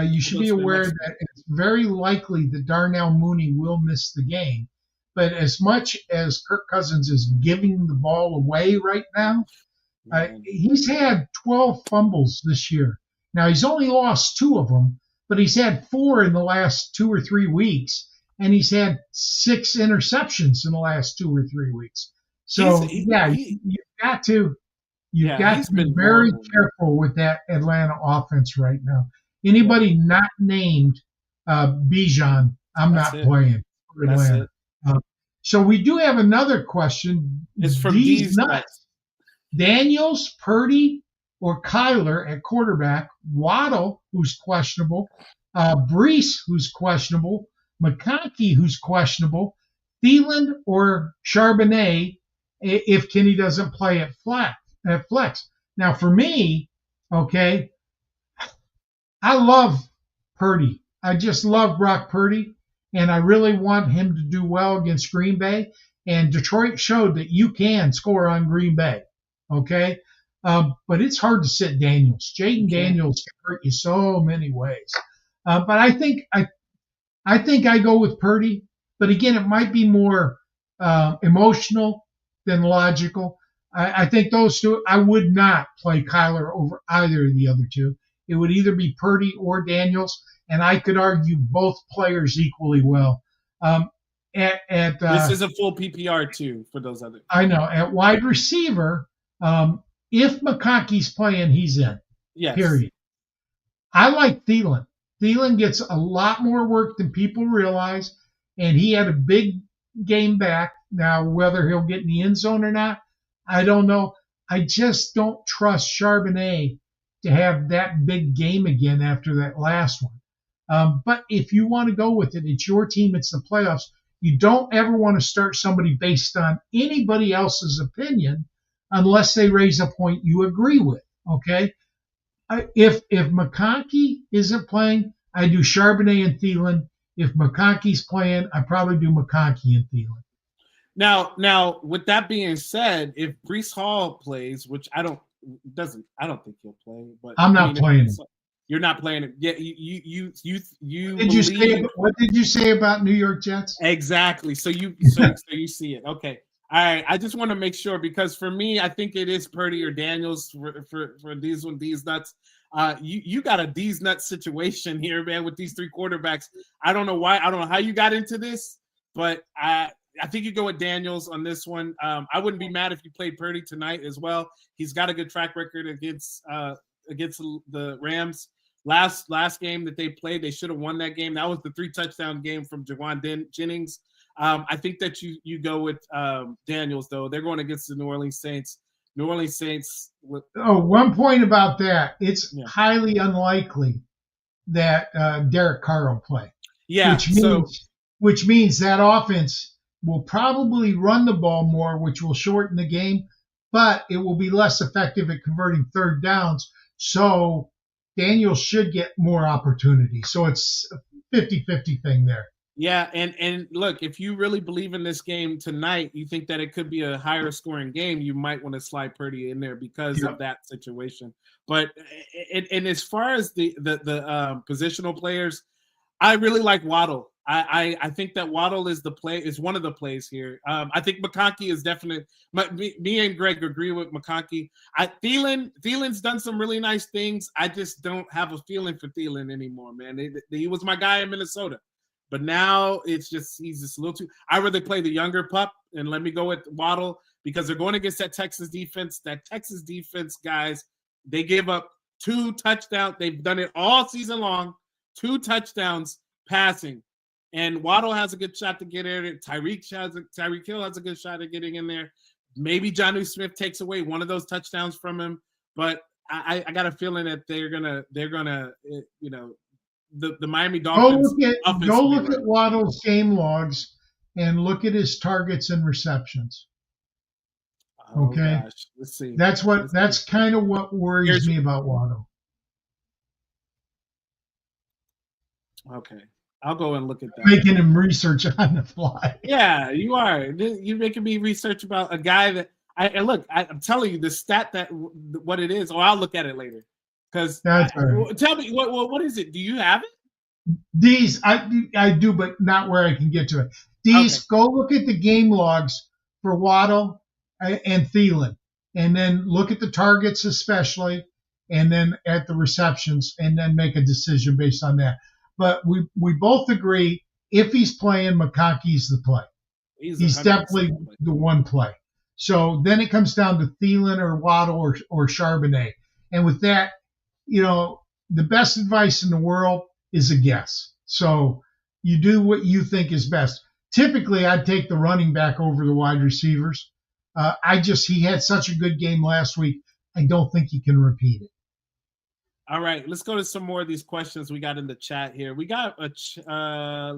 Speaker 2: you should be aware that it's very likely that Darnell Mooney will miss the game. But as much as Kirk Cousins is giving the ball away right now, he's had 12 fumbles this year. Now, he's only lost 2 of them, but he's had 4 in the last 2 or 3 weeks, and he's had 6 interceptions in the last 2 or 3 weeks. So, you've got to be very careful with that Atlanta offense right now. Anybody not named Bijan, I'm not playing for Atlanta. So we do have another question.
Speaker 1: It's from D's Nuts.
Speaker 2: Daniels, Purdy, or Kyler at quarterback, Waddle, who's questionable, Brees, who's questionable, McConkey, who's questionable, Thielen or Charbonnet if Kenny doesn't play at flex. Now, for me, okay, I love Purdy. I just love Brock Purdy, and I really want him to do well against Green Bay. And Detroit showed that you can score on Green Bay, okay? But it's hard to sit Daniels. Jaden Daniels can hurt you so many ways. But I think I go with Purdy. But again, it might be more emotional than logical. I think those two. I would not play Kyler over either of the other two. It would either be Purdy or Daniels, and I could argue both players equally well.
Speaker 1: This is a full PPR too for those others.
Speaker 2: I know. At wide receiver, if McConkey's playing, he's in.
Speaker 1: Yes.
Speaker 2: Period. I like Thielen. Thielen gets a lot more work than people realize, and he had a big game back. Now, whether he'll get in the end zone or not, I don't know. I just don't trust Charbonnet to have that big game again after that last one. But if you want to go with it, it's your team, it's the playoffs. You don't ever want to start somebody based on anybody else's opinion unless they raise a point you agree with, okay? If McConkey isn't playing, I do Charbonnet and Thielen. If McConkey's playing, I probably do McConkey and Thielen.
Speaker 1: Now, with that being said, if Breece Hall plays, which I don't think he'll play. But
Speaker 2: I'm not playing him.
Speaker 1: You're not playing it. Yeah, you.
Speaker 2: What did you say about New York Jets?
Speaker 1: Exactly. So you see it. Okay. All right. I just want to make sure because for me, I think it is Purdy or Daniels for these nuts. You got a these nuts situation here, man, with these 3 quarterbacks. I don't know why. I don't know how you got into this, but I think you go with Daniels on this one. I wouldn't be mad if you played Purdy tonight as well. He's got a good track record against the Rams. Last game that they played, they should have won that game. That was the 3-touchdown game from Jawan Jennings. I think that you go with Daniels, though. They're going against the New Orleans Saints.
Speaker 2: One point about that. It's highly unlikely that Derek Carr will play.
Speaker 1: Yeah.
Speaker 2: Which means that offense will probably run the ball more, which will shorten the game, but it will be less effective at converting third downs. So Daniel should get more opportunity. So it's 50-50 thing there.
Speaker 1: Yeah, and look, if you really believe in this game tonight, you think that it could be a higher scoring game, you might want to slide Purdy in there because of that situation. But and as far as the positional players, I really like Waddle. I think that Waddle is one of the plays here. I think McConkey is definite. Me and Greg agree with McConkey. Thielen's done some really nice things. I just don't have a feeling for Thielen anymore, man. He was my guy in Minnesota, but now he's just a little too. I'd rather play the younger pup and let me go with Waddle because they're going against that Texas defense. That Texas defense, guys, they give up 2 touchdowns. They've done it all season long. 2 touchdowns passing. And Waddle has a good shot to get in. Tyreek Hill has a good shot at getting in there. Maybe Jonnu Smith takes away one of those touchdowns from him. But I got a feeling that they're gonna the Miami Dolphins.
Speaker 2: Go look at Waddle's game logs and look at his targets and receptions. Okay,
Speaker 1: gosh. Let's see.
Speaker 2: That's kind of what worries me about Waddle.
Speaker 1: Okay, I'll go and look at that.
Speaker 2: Making him research on the fly.
Speaker 1: Yeah, you are. You're making me research about a guy that I'm telling you the stat that what it is. I'll look at it later. Because tell me what is it? Do you have it?
Speaker 2: These I do, but not where I can get to it. Go look at the game logs for Waddle and Thielen, and then look at the targets especially, and then at the receptions, and then make a decision based on that. But we both agree if he's playing, McConkey's the play. He's definitely the one play. So then it comes down to Thielen or Waddle or Charbonnet. And with that, the best advice in the world is a guess. So you do what you think is best. Typically, I'd take the running back over the wide receivers. He had such a good game last week. I don't think he can repeat it.
Speaker 1: All right, let's go to some more of these questions we got in the chat here. We got let's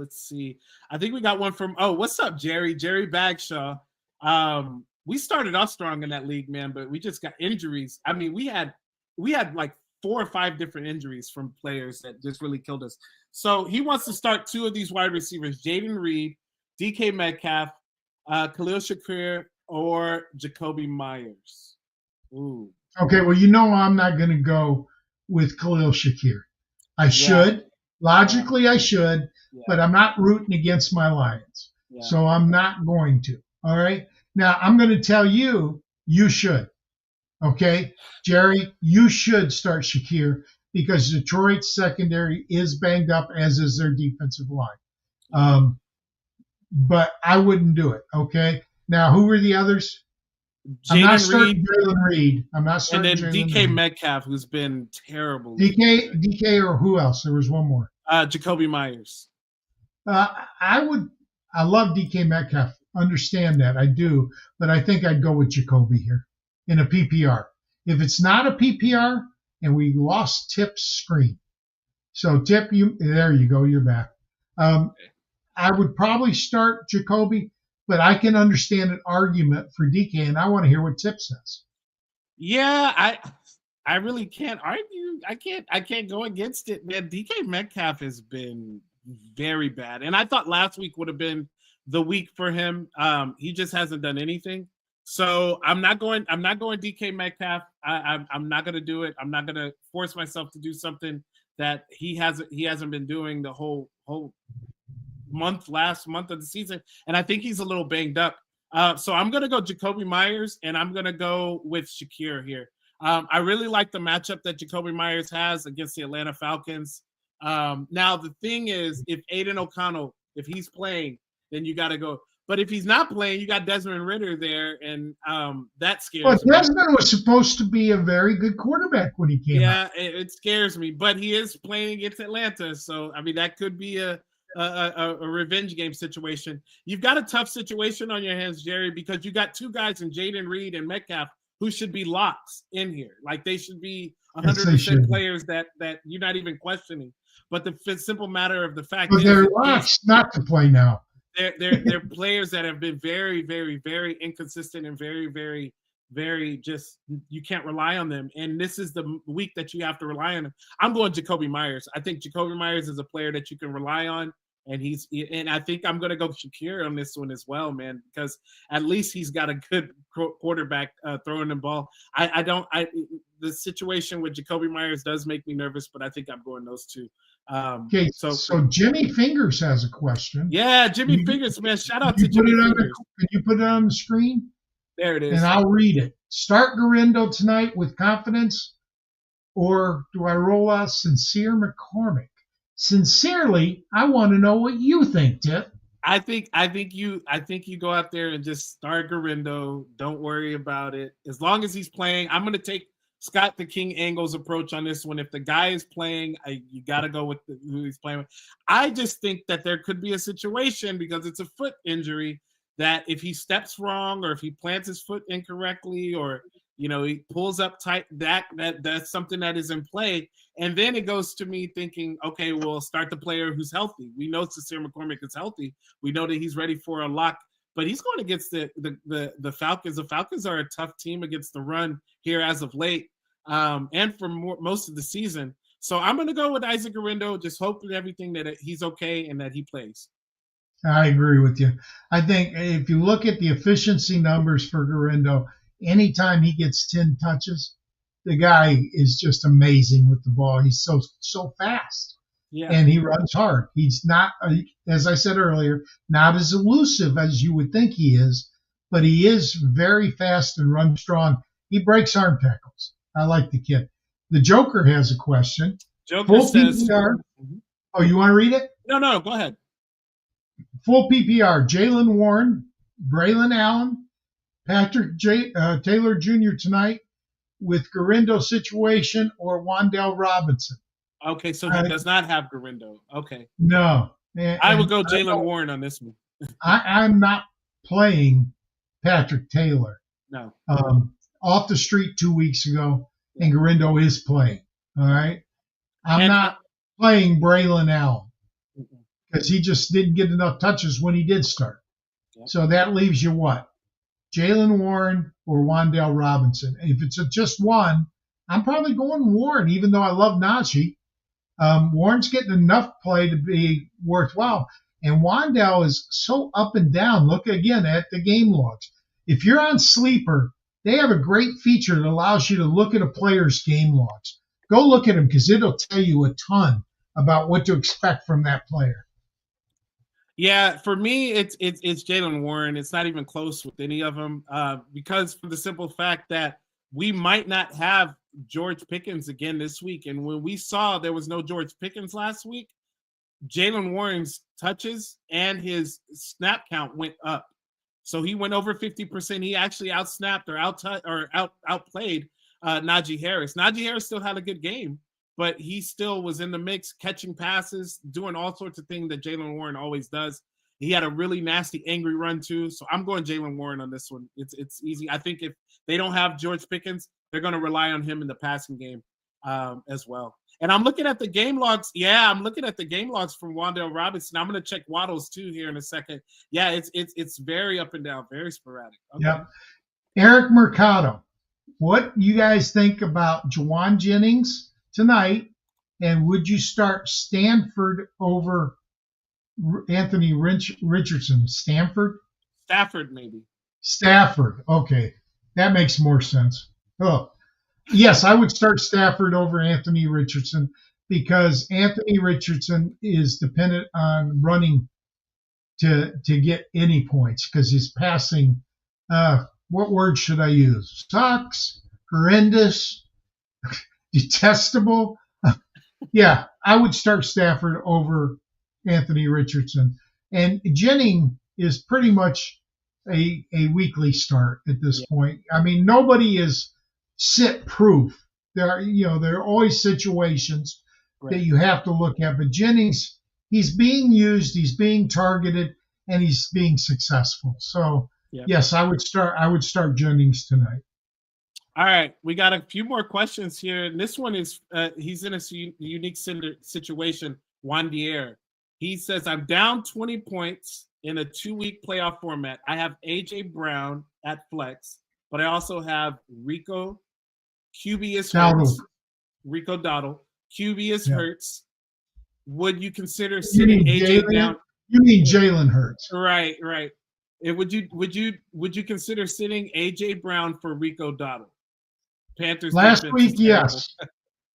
Speaker 1: see. I think we got one from what's up, Jerry? Jerry Bagshaw. We started off strong in that league, man, but we just got injuries. I mean, we had like 4 or 5 different injuries from players that just really killed us. So he wants to start 2 of these wide receivers, Jaden Reed, DK Metcalf, Khalil Shakir, or Jacoby Myers. Ooh.
Speaker 2: Okay, well, I'm not going to go with Khalil Shakir. I should. Logically, I should, but I'm not rooting against my Lions. Yeah. So I'm not going to. All right? Now, I'm going to tell you should. Okay? Jerry, you should start Shakir because Detroit's secondary is banged up, as is their defensive line. But I wouldn't do it. Okay? Now, who were the others? I'm not starting Jalen Reed. I'm not starting
Speaker 1: Jalen Reed. And then DK Metcalf, who's been terrible.
Speaker 2: DK or who else? There was one more.
Speaker 1: Jacoby Myers.
Speaker 2: I love DK Metcalf. Understand that. I do. But I think I'd go with Jacoby here in a PPR. If it's not a PPR, and we lost Tipp's screen. So, Tipp, there you go. You're back. I would probably start Jacoby. But I can understand an argument for DK, and I want to hear what Tipp says.
Speaker 1: Yeah, I really can't argue. I can't go against it, man. DK Metcalf has been very bad, and I thought last week would have been the week for him. He just hasn't done anything. So I'm not going DK Metcalf. I'm not going to do it. I'm not going to force myself to do something that he hasn't been doing the whole last month of the season, and I think he's a little banged up. So I'm going to go Jacoby Myers, and I'm going to go with Shakir here. I really like the matchup that Jacoby Myers has against the Atlanta Falcons. Now, the thing is, if Aiden O'Connell, if he's playing, then you got to go. But if he's not playing, you got Desmond Ridder there, and that scares me.
Speaker 2: But Desmond was supposed to be a very good quarterback when he came out.
Speaker 1: Yeah, it scares me. But he is playing against Atlanta, so, I mean, that could be a revenge game situation. You've got a tough situation on your hands, Jerry, because you got 2 guys in Jaden Reed and Metcalf who should be locks in here. Like they should be 100% players that you're not even questioning. But the simple matter of the fact is
Speaker 2: they're locks not to play now.
Speaker 1: They're players that have been very, very, very inconsistent and very, very very just you can't rely on them. And this is the week that you have to rely on them. I'm going Jacoby Myers. I think Jacoby Myers is a player that you can rely on. And I think I'm going to go Shakir on this one as well, man, because at least he's got a good quarterback throwing the ball. The situation with Jacoby Myers does make me nervous, but I think I'm going those two.
Speaker 2: Okay, so Jimmy Fingers has a question.
Speaker 1: Yeah, Jimmy Fingers, man. Shout out to Jimmy Fingers.
Speaker 2: Can you put it on the screen?
Speaker 1: There it is.
Speaker 2: And I'll read it. Start Garindo tonight with confidence, or do I roll out Sincere McCormick? Sincerely, I want to know what you think, Tip.
Speaker 1: I think you go out there and just start Garindo. Don't worry about it. As long as he's playing, I'm going to take Scott the King Angle's approach on this one. If the guy is playing, you got to go with who he's playing with. I just think that there could be a situation, because it's a foot injury, that if he steps wrong or if he plants his foot incorrectly, or he pulls up tight, that's something that is in play. And then it goes to me thinking, okay, we'll start the player who's healthy. We know Sincere McCormick is healthy. We know that he's ready for a lock, but he's going against the Falcons. The Falcons are a tough team against the run here as of late, and for most of the season. So I'm going to go with Isaac Garindo, just hoping everything that he's okay and that he plays.
Speaker 2: I agree with you. I think if you look at the efficiency numbers for Garindo, anytime he gets 10 touches, the guy is just amazing with the ball. He's so fast, and he runs hard. He's not, as I said earlier, not as elusive as you would think he is, but he is very fast and runs strong. He breaks arm tackles. I like the kid. The Joker has a question.
Speaker 1: Joker
Speaker 2: Full
Speaker 1: says,
Speaker 2: PPR. Oh, you want to read it?
Speaker 1: No, go ahead.
Speaker 2: Full PPR, Jaylen Warren, Braylon Allen, Patrick Taylor Jr. tonight with Garindo situation, or Wan'Dale Robinson.
Speaker 1: Okay, so he does not have Garindo. Okay.
Speaker 2: No.
Speaker 1: I will go Jaylen Warren on this one.
Speaker 2: I'm not playing Patrick Taylor.
Speaker 1: No.
Speaker 2: Off the street 2 weeks ago, and Garindo is playing. All right. I'm not playing Braylon Allen, because he just didn't get enough touches when he did start. Yep. So that leaves you what? Jaylen Warren or Wan'Dale Robinson. If it's just one, I'm probably going Warren, even though I love Najee. Warren's getting enough play to be worthwhile. And Wan'Dale is so up and down. Look again at the game logs. If you're on Sleeper, they have a great feature that allows you to look at a player's game logs. Go look at them, because it'll tell you a ton about what to expect from that player.
Speaker 1: Yeah, for me, it's Jaylen Warren. It's not even close with any of them, because for the simple fact that we might not have George Pickens again this week. And when we saw there was no George Pickens last week, Jaylen Warren's touches and his snap count went up. So he went over 50%. He actually outsnapped or outplayed Najee Harris. Najee Harris still had a good game, but he still was in the mix, catching passes, doing all sorts of things that Jaylen Warren always does. He had a really nasty, angry run too. So I'm going Jaylen Warren on this one. It's easy. I think if they don't have George Pickens, they're going to rely on him in the passing game as well. And I'm looking at the game logs. Yeah, I'm looking at the game logs from Wan'Dale Robinson. I'm going to check Waddles too here in a second. Yeah, it's very up and down, very sporadic. Okay.
Speaker 2: Yeah. Eric Mercado, what you guys think about Juwan Jennings tonight, and would you start Stanford over Anthony Richardson? Stafford,
Speaker 1: maybe.
Speaker 2: Stafford. Okay, that makes more sense. Oh, yes, I would start Stafford over Anthony Richardson, because Anthony Richardson is dependent on running to get any points, because his passing, what word should I use? Sucks, horrendous, detestable. Yeah, I would start Stafford over Anthony Richardson. And Jennings is pretty much a weekly start at this point. I mean, nobody is sit proof. There are always situations that you have to look at. But Jennings, he's being used, he's being targeted, and he's being successful. So yes, I would start Jennings tonight.
Speaker 1: All right, we got a few more questions here. And this one is he's in a unique situation. Wandier. He says, I'm down 20 points in a 2-week playoff format. I have A.J. Brown at flex but I also have Rico. QB is
Speaker 2: Dowdle.
Speaker 1: Hurts. Rico Dowdle. QB is Hurts. Would you consider
Speaker 2: You
Speaker 1: sitting
Speaker 2: mean
Speaker 1: AJ down?
Speaker 2: You mean Jalen Hurts?
Speaker 1: Right. Would you consider sitting AJ Brown for Rico Dowdle? Panthers
Speaker 2: Last
Speaker 1: defense
Speaker 2: week,
Speaker 1: is terrible.
Speaker 2: yes.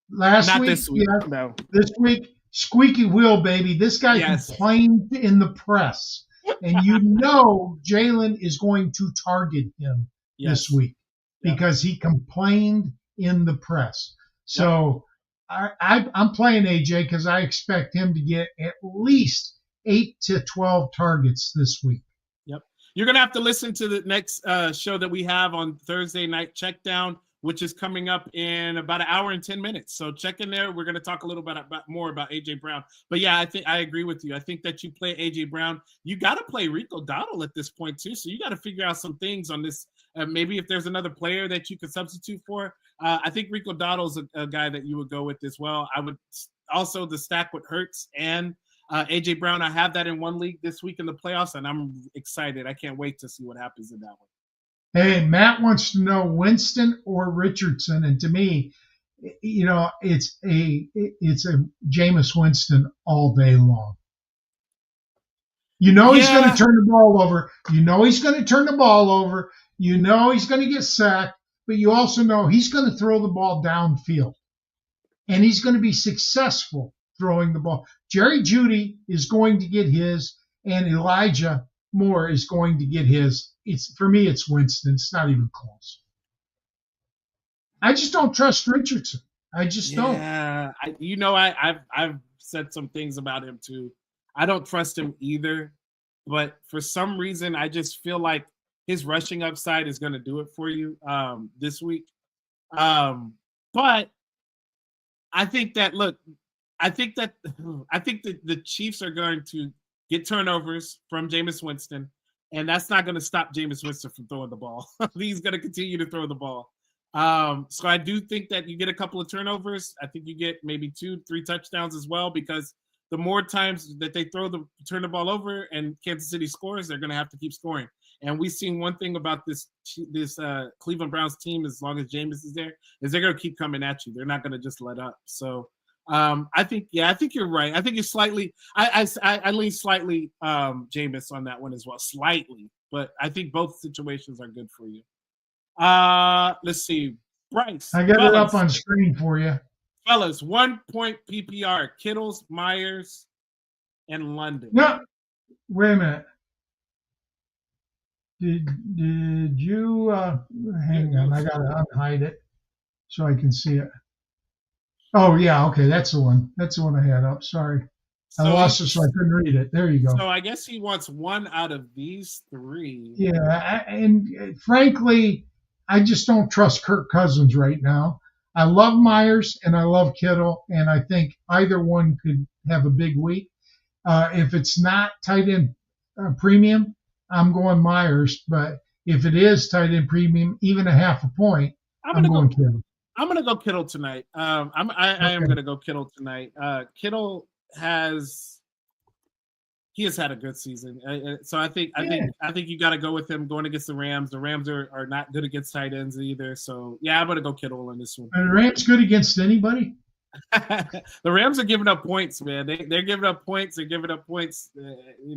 Speaker 2: Last
Speaker 1: Not
Speaker 2: week,
Speaker 1: this week.
Speaker 2: yes.
Speaker 1: No.
Speaker 2: This week, squeaky wheel, baby. This guy complained in the press, and you know Jalen is going to target him this week because he complained in the press. So I'm playing AJ because I expect him to get at least 8 to 12 targets this week.
Speaker 1: Yep. You're going to have to listen to the next show that we have on Thursday Night Checkdown, which is coming up in about an hour and 10 minutes. So check in there. We're going to talk a little bit more about AJ Brown. But yeah, I agree with you. I think that you play AJ Brown. You got to play Rico Dowdle at this point too. So you got to figure out some things on this. Maybe if there's another player that you could substitute for. I think Rico Dowdle's a guy that you would go with as well. I would also the stack with Hurts and AJ Brown. I have that in one league this week in the playoffs, and I'm excited. I can't wait to see what happens in that one.
Speaker 2: Hey, Matt wants to know Winston or Richardson, and to me, you know, it's a Jameis Winston all day long. You know he's going to turn the ball over. You know he's going to turn the ball over. You know he's going to get sacked, but you also know he's going to throw the ball downfield, and he's going to be successful throwing the ball. Jerry Jeudy is going to get his, and Elijah Moore is going to get his. For me, it's Winston. It's not even close. I just don't trust Richardson. I just don't.
Speaker 1: Yeah, I've said some things about him too. I don't trust him either, but for some reason, I just feel like his rushing upside is going to do it for you this week. But I think that the Chiefs are going to get turnovers from Jameis Winston, and that's not going to stop Jameis Winston from throwing the ball. He's going to continue to throw the ball. So I do think that you get a couple of turnovers. I think you get maybe 2-3 touchdowns as well, because the more times that they turn the ball over and Kansas City scores, they're going to have to keep scoring. And we've seen one thing about this Cleveland Browns team, as long as Jameis is there, is they're going to keep coming at you. They're not going to just let up. So I think you're right. I think you're slightly. I lean slightly Jameis on that one as well, slightly. But I think both situations are good for you. Let's see, Bryce.
Speaker 2: I got it up on screen for you,
Speaker 1: fellas. 1 point PPR: Kittles, Myers, and London.
Speaker 2: No, wait a minute. Did you hang on? I gotta unhide it so I can see it. Oh yeah, okay, that's the one. That's the one I had up. Sorry, I lost it, so I couldn't read it. There you go.
Speaker 1: So I guess he wants one out of these three.
Speaker 2: Yeah, and frankly, I just don't trust Kirk Cousins right now. I love Myers and I love Kittle, and I think either one could have a big week. If it's not tight end premium, I'm going Myers. But if it is tight end premium, even a half a point, I'm going Kittle.
Speaker 1: I'm going to go Kittle tonight. I am going to go Kittle tonight. Kittle has had a good season, so I think you got to go with him going against the Rams. The Rams are not good against tight ends either. So yeah, I'm going to go Kittle on this one.
Speaker 2: Are the Rams good against anybody?
Speaker 1: The Rams are giving up points, man. They're giving up points. They're giving up points.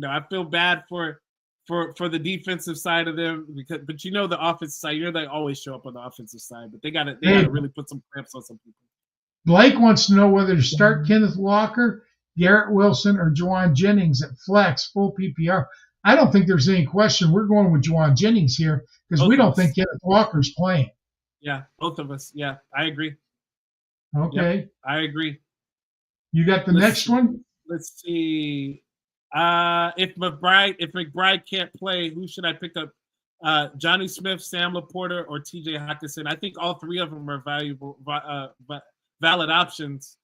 Speaker 1: I feel bad for the defensive side of them, but the offensive side, they always show up on the offensive side, but they gotta really put some clamps on some people.
Speaker 2: Blake wants to know whether to start Kenneth Walker, Garrett Wilson, or Juwan Jennings at flex full PPR. I don't think there's any question. We're going with Juwan Jennings here because we don't think Kenneth Walker's playing.
Speaker 1: Yeah, both of us. Yeah, I agree.
Speaker 2: Okay.
Speaker 1: Yep, I agree.
Speaker 2: You got the next one?
Speaker 1: Let's see. If McBride can't play, who should I pick up? Johnny Smith, Sam Laporta, or TJ Hockenson? I think all three of them are valid options.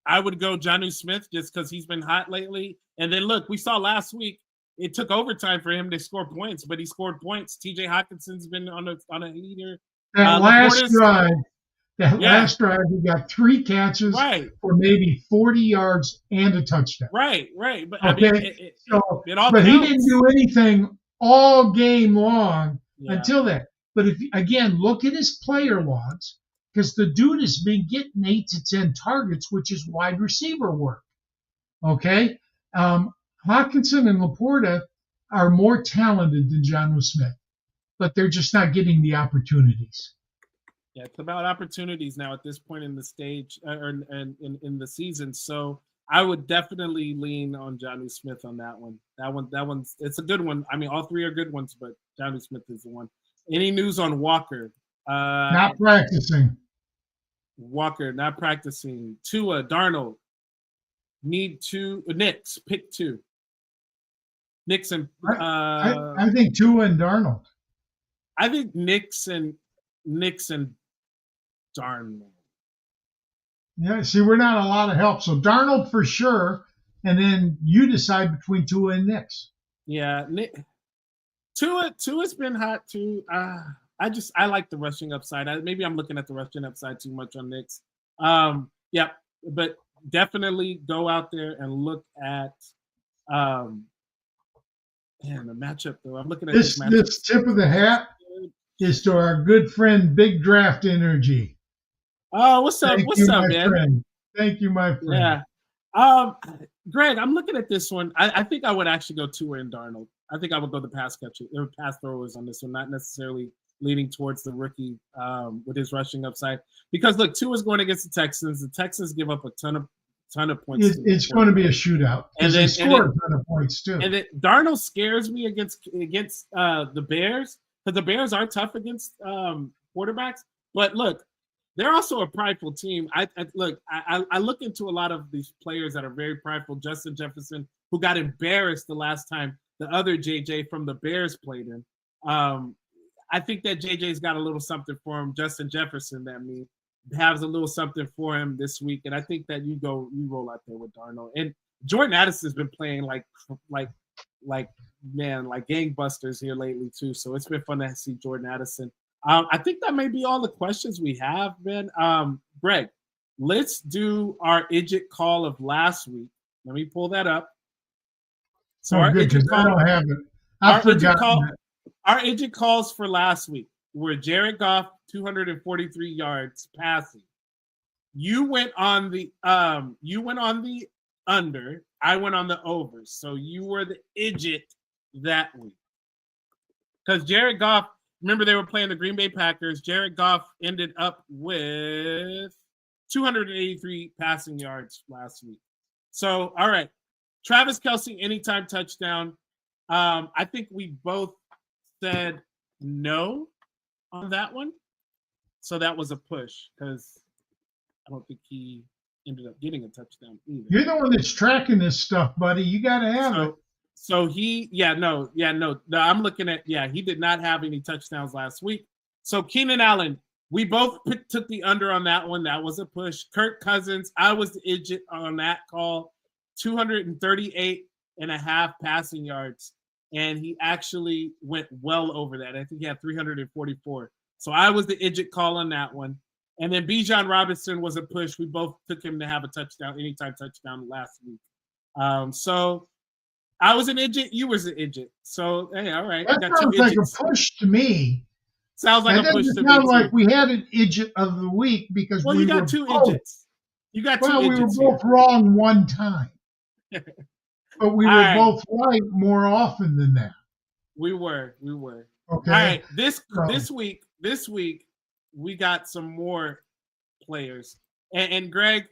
Speaker 1: I would go Johnny Smith just because he's been hot lately. And then look, we saw last week it took overtime for him to score points, but he scored points. TJ Hawkinson's been on a heater.
Speaker 2: Last drive, he got 3 catches for maybe 40 yards and a touchdown.
Speaker 1: Right. But
Speaker 2: okay, but he didn't do anything all game long
Speaker 1: Yeah.
Speaker 2: until then. But if again, look at his player logs, because the dude has been getting 8 to 10 targets, which is wide receiver work. Okay, Hawkinson and Laporta are more talented than Jonnu Smith, but they're just not getting the opportunities.
Speaker 1: Yeah, it's about opportunities now at this point in the stage or in the season. So I would definitely lean on Jonnu Smith on that one. That one's it's a good one. I mean, all three are good ones, but Jonnu Smith is the one. Any news on Walker?
Speaker 2: Not practicing.
Speaker 1: Walker not practicing. Tua, Darnold need two. Knicks pick two. Knicks and
Speaker 2: I think Tua and Darnold.
Speaker 1: I think Knicks and Darnold.
Speaker 2: Yeah, see, we're not a lot of help. So Darnold for sure, and then you decide between Tua and Knicks.
Speaker 1: Yeah, Tua's been hot too. I like the rushing upside. Maybe I'm looking at the rushing upside too much on Knicks. Yeah, but definitely go out there and look at the matchup though. I'm looking at
Speaker 2: this
Speaker 1: matchup.
Speaker 2: This tip of the hat is to our good friend Big Draft Energy.
Speaker 1: Oh, what's up? What's up, man?
Speaker 2: Friend. Thank you, my friend.
Speaker 1: Yeah. Greg, I'm looking at this one. I think I would actually go Tua and Darnold. I think I would go the pass catcher, or pass throwers on this one, not necessarily leaning towards the rookie with his rushing upside. Because look, Tua's going against the Texans. The Texans give up a ton of points.
Speaker 2: It's going to be a shootout. And they score a ton of points too.
Speaker 1: And then Darnold scares me against the Bears, because the Bears are tough against quarterbacks. But look, they're also a prideful team. I look into a lot of these players that are very prideful. Justin Jefferson, who got embarrassed the last time the other JJ from the Bears played him. I think that JJ's got a little something for him. Justin Jefferson, has a little something for him this week, and I think that you roll out there with Darnold. And Jordan Addison's been playing like gangbusters here lately too. So it's been fun to see Jordan Addison. I think that may be all the questions we have, man. Greg, let's do our Idjit call of last week. Let me pull that up. So
Speaker 2: I don't have it. I forgot.
Speaker 1: Our Idjit calls for last week were Jared Goff, 243 yards passing. You went on the under. I went on the over. So you were the Idjit that week. Because Jared Goff, remember they were playing the Green Bay Packers. Jared Goff ended up with 283 passing yards last week. So, all right. Travis Kelce, anytime touchdown. I think we both said no on that one. So that was a push because I don't think he ended up getting a touchdown either.
Speaker 2: You're the one that's tracking this stuff, buddy. You got to have it.
Speaker 1: So no. I'm looking at, he did not have any touchdowns last week. So Keenan Allen, we both took the under on that one. That was a push. Kirk Cousins, I was the Idjit on that call. 238 and a half passing yards. And he actually went well over that. I think he had 344. So I was the Idjit call on that one. And then Bijan Robinson was a push. We both took him to have a touchdown, anytime touchdown last week. So I was an Idjit. You was an Idjit. So, hey, all right.
Speaker 2: That sounds like a push to me.
Speaker 1: Sounds like a push to me.
Speaker 2: It sounds like we had an Idjit of the week because
Speaker 1: you got two Idjits. You got two Idjits.
Speaker 2: Well, we were both wrong one time. But we were both right more often than that.
Speaker 1: We were.
Speaker 2: Okay.
Speaker 1: All right. This week we got some more players. And Greg,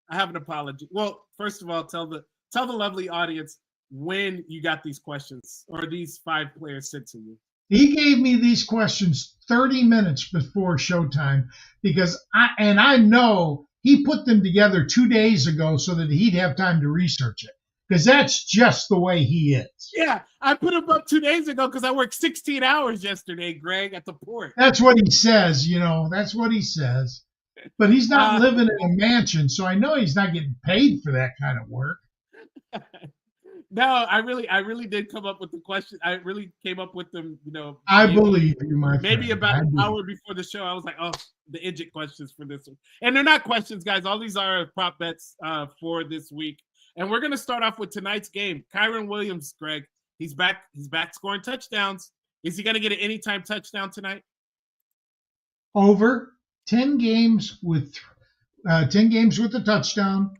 Speaker 1: I have an apology. Well, first of all, tell the lovely audience when you got these questions or these 5 players sent to you.
Speaker 2: He gave me these questions 30 minutes before showtime because I know he put them together 2 days ago so that he'd have time to research it. Because that's just the way he is.
Speaker 1: Yeah, I put him up 2 days ago because I worked 16 hours yesterday, Greg, at the port.
Speaker 2: That's what he says, That's what he says. But he's not living in a mansion, so I know he's not getting paid for that kind of work.
Speaker 1: No, I really did come up with the question. I really came up with them,
Speaker 2: I believe you, my friend.
Speaker 1: Maybe about an hour before the show, I was like, oh, the Idjit questions for this one. And they're not questions, guys. All these are prop bets for this week. And we're going to start off with tonight's game. Kyren Williams, Greg, he's back scoring touchdowns. Is he going to get an anytime touchdown tonight?
Speaker 2: Over 10 games with 10 games with a touchdown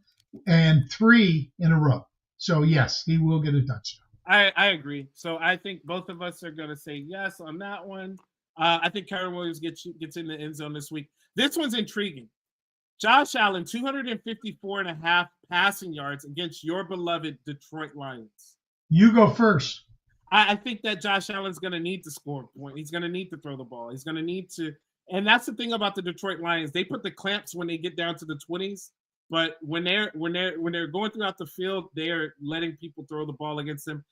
Speaker 2: and 3 in a row. So yes, he will get a touchdown.
Speaker 1: I agree. So I think both of us are going to say yes on that one. I think Kyren Williams gets in the end zone this week. This one's intriguing. Josh Allen, 254.5 passing yards against your beloved Detroit Lions.
Speaker 2: You go first.
Speaker 1: I think that Josh Allen's going to need to score a point. He's going to need to throw the ball. He's going to need to, and that's the thing about the Detroit Lions. They put the clamps when they get down to the 20s, but when they're going throughout the field, they are letting people throw the ball against them.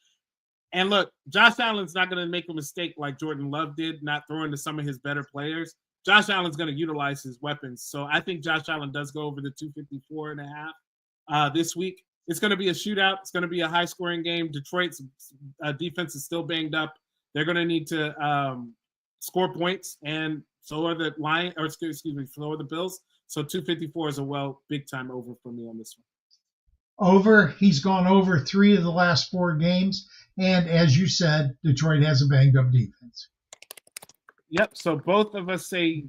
Speaker 1: And look, Josh Allen's not going to make a mistake like Jordan Love did, not throwing to some of his better players. Josh Allen's going to utilize his weapons. So I think Josh Allen does go over the 254.5 this week. It's going to be a shootout. It's going to be a high-scoring game. Detroit's defense is still banged up. They're going to need to score points, and so are the Lions, or excuse me, so are the Bills. So 254 is a big-time over for me on this one.
Speaker 2: Over. He's gone over 3 of the last 4 games. And as you said, Detroit has a banged-up defense.
Speaker 1: Yep, so both of us say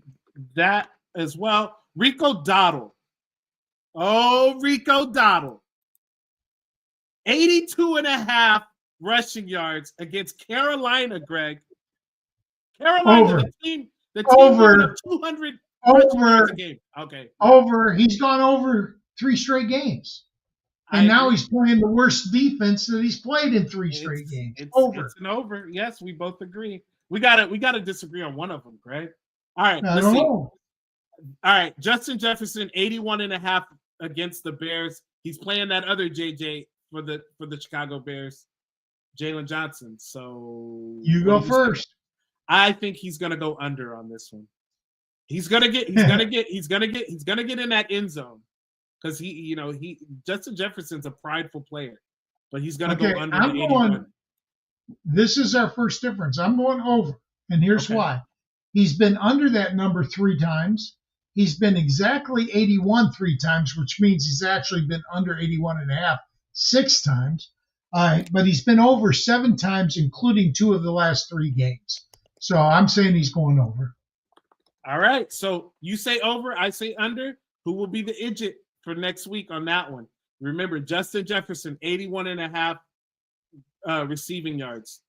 Speaker 1: that as well. Rico Dowdle. Oh, Rico Dowdle. 82.5 rushing yards against Carolina, Greg. Carolina,
Speaker 2: over.
Speaker 1: the team
Speaker 2: over.
Speaker 1: 200
Speaker 2: over
Speaker 1: a game. Okay.
Speaker 2: Over. He's gone over 3 straight games. And now he's playing the worst defense that he's played in 3 straight games.
Speaker 1: It's an over. Yes, we both agree. We gotta disagree on one of them, Greg. All right, let's see. All right, Justin Jefferson, 81.5 against the Bears. He's playing that other JJ for the Chicago Bears, Jalen Johnson. So
Speaker 2: you go first.
Speaker 1: I think he's gonna go under on this one. He's gonna get in that end zone. Because Justin Jefferson's a prideful player, but he's going to go under the 81.
Speaker 2: This is our first difference. I'm going over, and here's why. He's been under that number 3 times. He's been exactly 81 3 times, which means he's actually been under 81.5 6 times. But he's been over 7 times, including 2 of the last 3 games. So I'm saying he's going over.
Speaker 1: All right. So you say over, I say under. Who will be the idiot for next week on that one? Remember, Justin Jefferson, 81.5 receiving yards.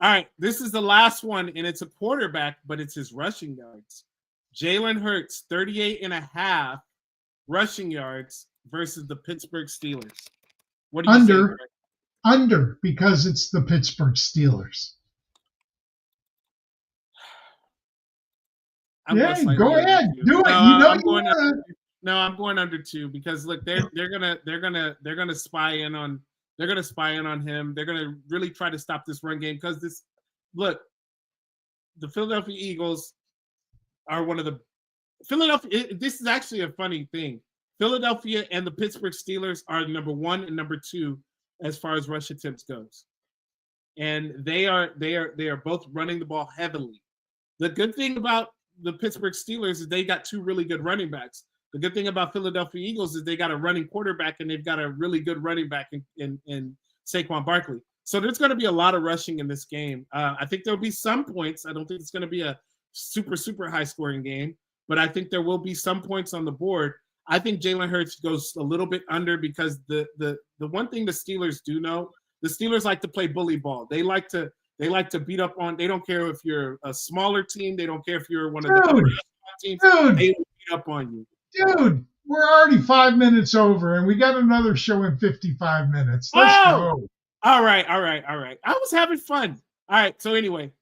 Speaker 1: All right, this is the last one, and it's a quarterback, but it's his rushing yards. Jalen Hurts, 38.5 rushing yards versus the Pittsburgh Steelers. What do you say?
Speaker 2: Under, because it's the Pittsburgh Steelers. Go ahead, do it. I'm
Speaker 1: going under 2 because look, they're gonna spy in on him. They're gonna really try to stop this run game because the Philadelphia Eagles are one of the this is actually a funny thing. Philadelphia and the Pittsburgh Steelers are number 1 and number 2 as far as rush attempts goes, and they are both running the ball heavily. The good thing about the Pittsburgh Steelers is they got 2 really good running backs. The good thing about Philadelphia Eagles is they got a running quarterback and they've got a really good running back in Saquon Barkley. So there's going to be a lot of rushing in this game. I think there'll be some points. I don't think it's going to be a super, super high scoring game, but I think there will be some points on the board. I think Jalen Hurts goes a little bit under because the one thing the Steelers do know, the Steelers like to play bully ball. They like to beat up on. They don't care if you're a smaller team. They don't care if you're one of the other teams. They will beat up on you.
Speaker 2: Dude, we're already 5 minutes over, and we got another show in 55 minutes. Let's go.
Speaker 1: All right. I was having fun. All right. So anyway,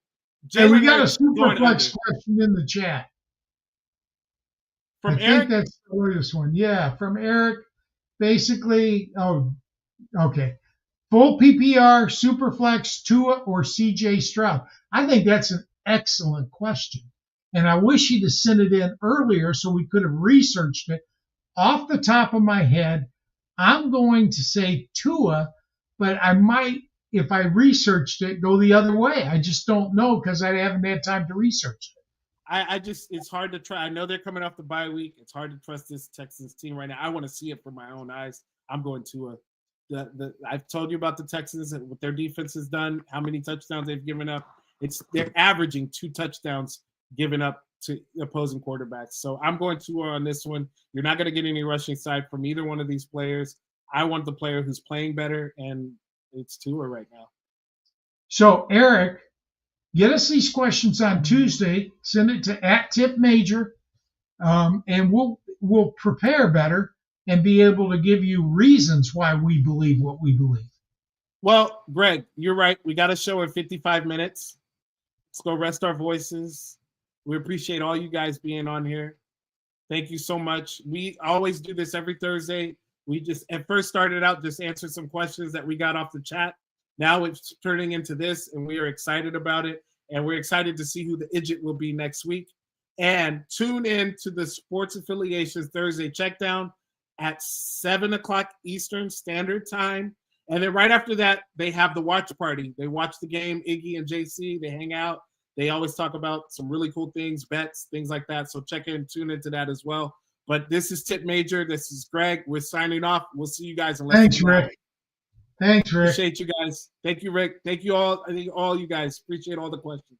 Speaker 2: we got a Superflex question in the chat.
Speaker 1: From
Speaker 2: Eric?
Speaker 1: I
Speaker 2: think that's the latest one. Yeah, from Eric. Basically, okay. Full PPR, Superflex, Tua, or CJ Stroud? I think that's an excellent question. And I wish he'd have sent it in earlier so we could have researched it. Off the top of my head, I'm going to say Tua, but I might, if I researched it, go the other way. I just don't know because I haven't had time to research it.
Speaker 1: It's hard to try. I know they're coming off the bye week. It's hard to trust this Texans team right now. I want to see it for my own eyes. I'm going Tua. I've told you about the Texans and what their defense has done, how many touchdowns they've given up. they're averaging 2 touchdowns given up to opposing quarterbacks. So I'm going Tua on this one. You're not going to get any rushing side from either one of these players. I want the player who's playing better, and it's Tua right now.
Speaker 2: So, Eric, get us these questions on Tuesday. Send it to @TippMajor, and we'll prepare better and be able to give you reasons why we believe what we believe.
Speaker 1: Well, Greg, you're right. We got a show in 55 minutes. Let's go rest our voices. We appreciate all you guys being on here. Thank you so much. We always do this every Thursday. We just at first started out just answered some questions that we got off the chat. Now it's turning into this, and we are excited about it. And we're excited to see who the idiot will be next week. And tune in to the Sports Affiliations Thursday Checkdown at 7 o'clock Eastern Standard Time. And then right after that, they have the watch party. They watch the game, Iggy and JC. They hang out. They always talk about some really cool things, bets, things like that. So tune into that as well. But this is Tipp Major. This is Greg. We're signing off. We'll see you guys in less
Speaker 2: Thanks, Rick. Thanks, Rick.
Speaker 1: Appreciate you guys. Thank you, Rick. Thank you all. I think all you guys appreciate all the questions.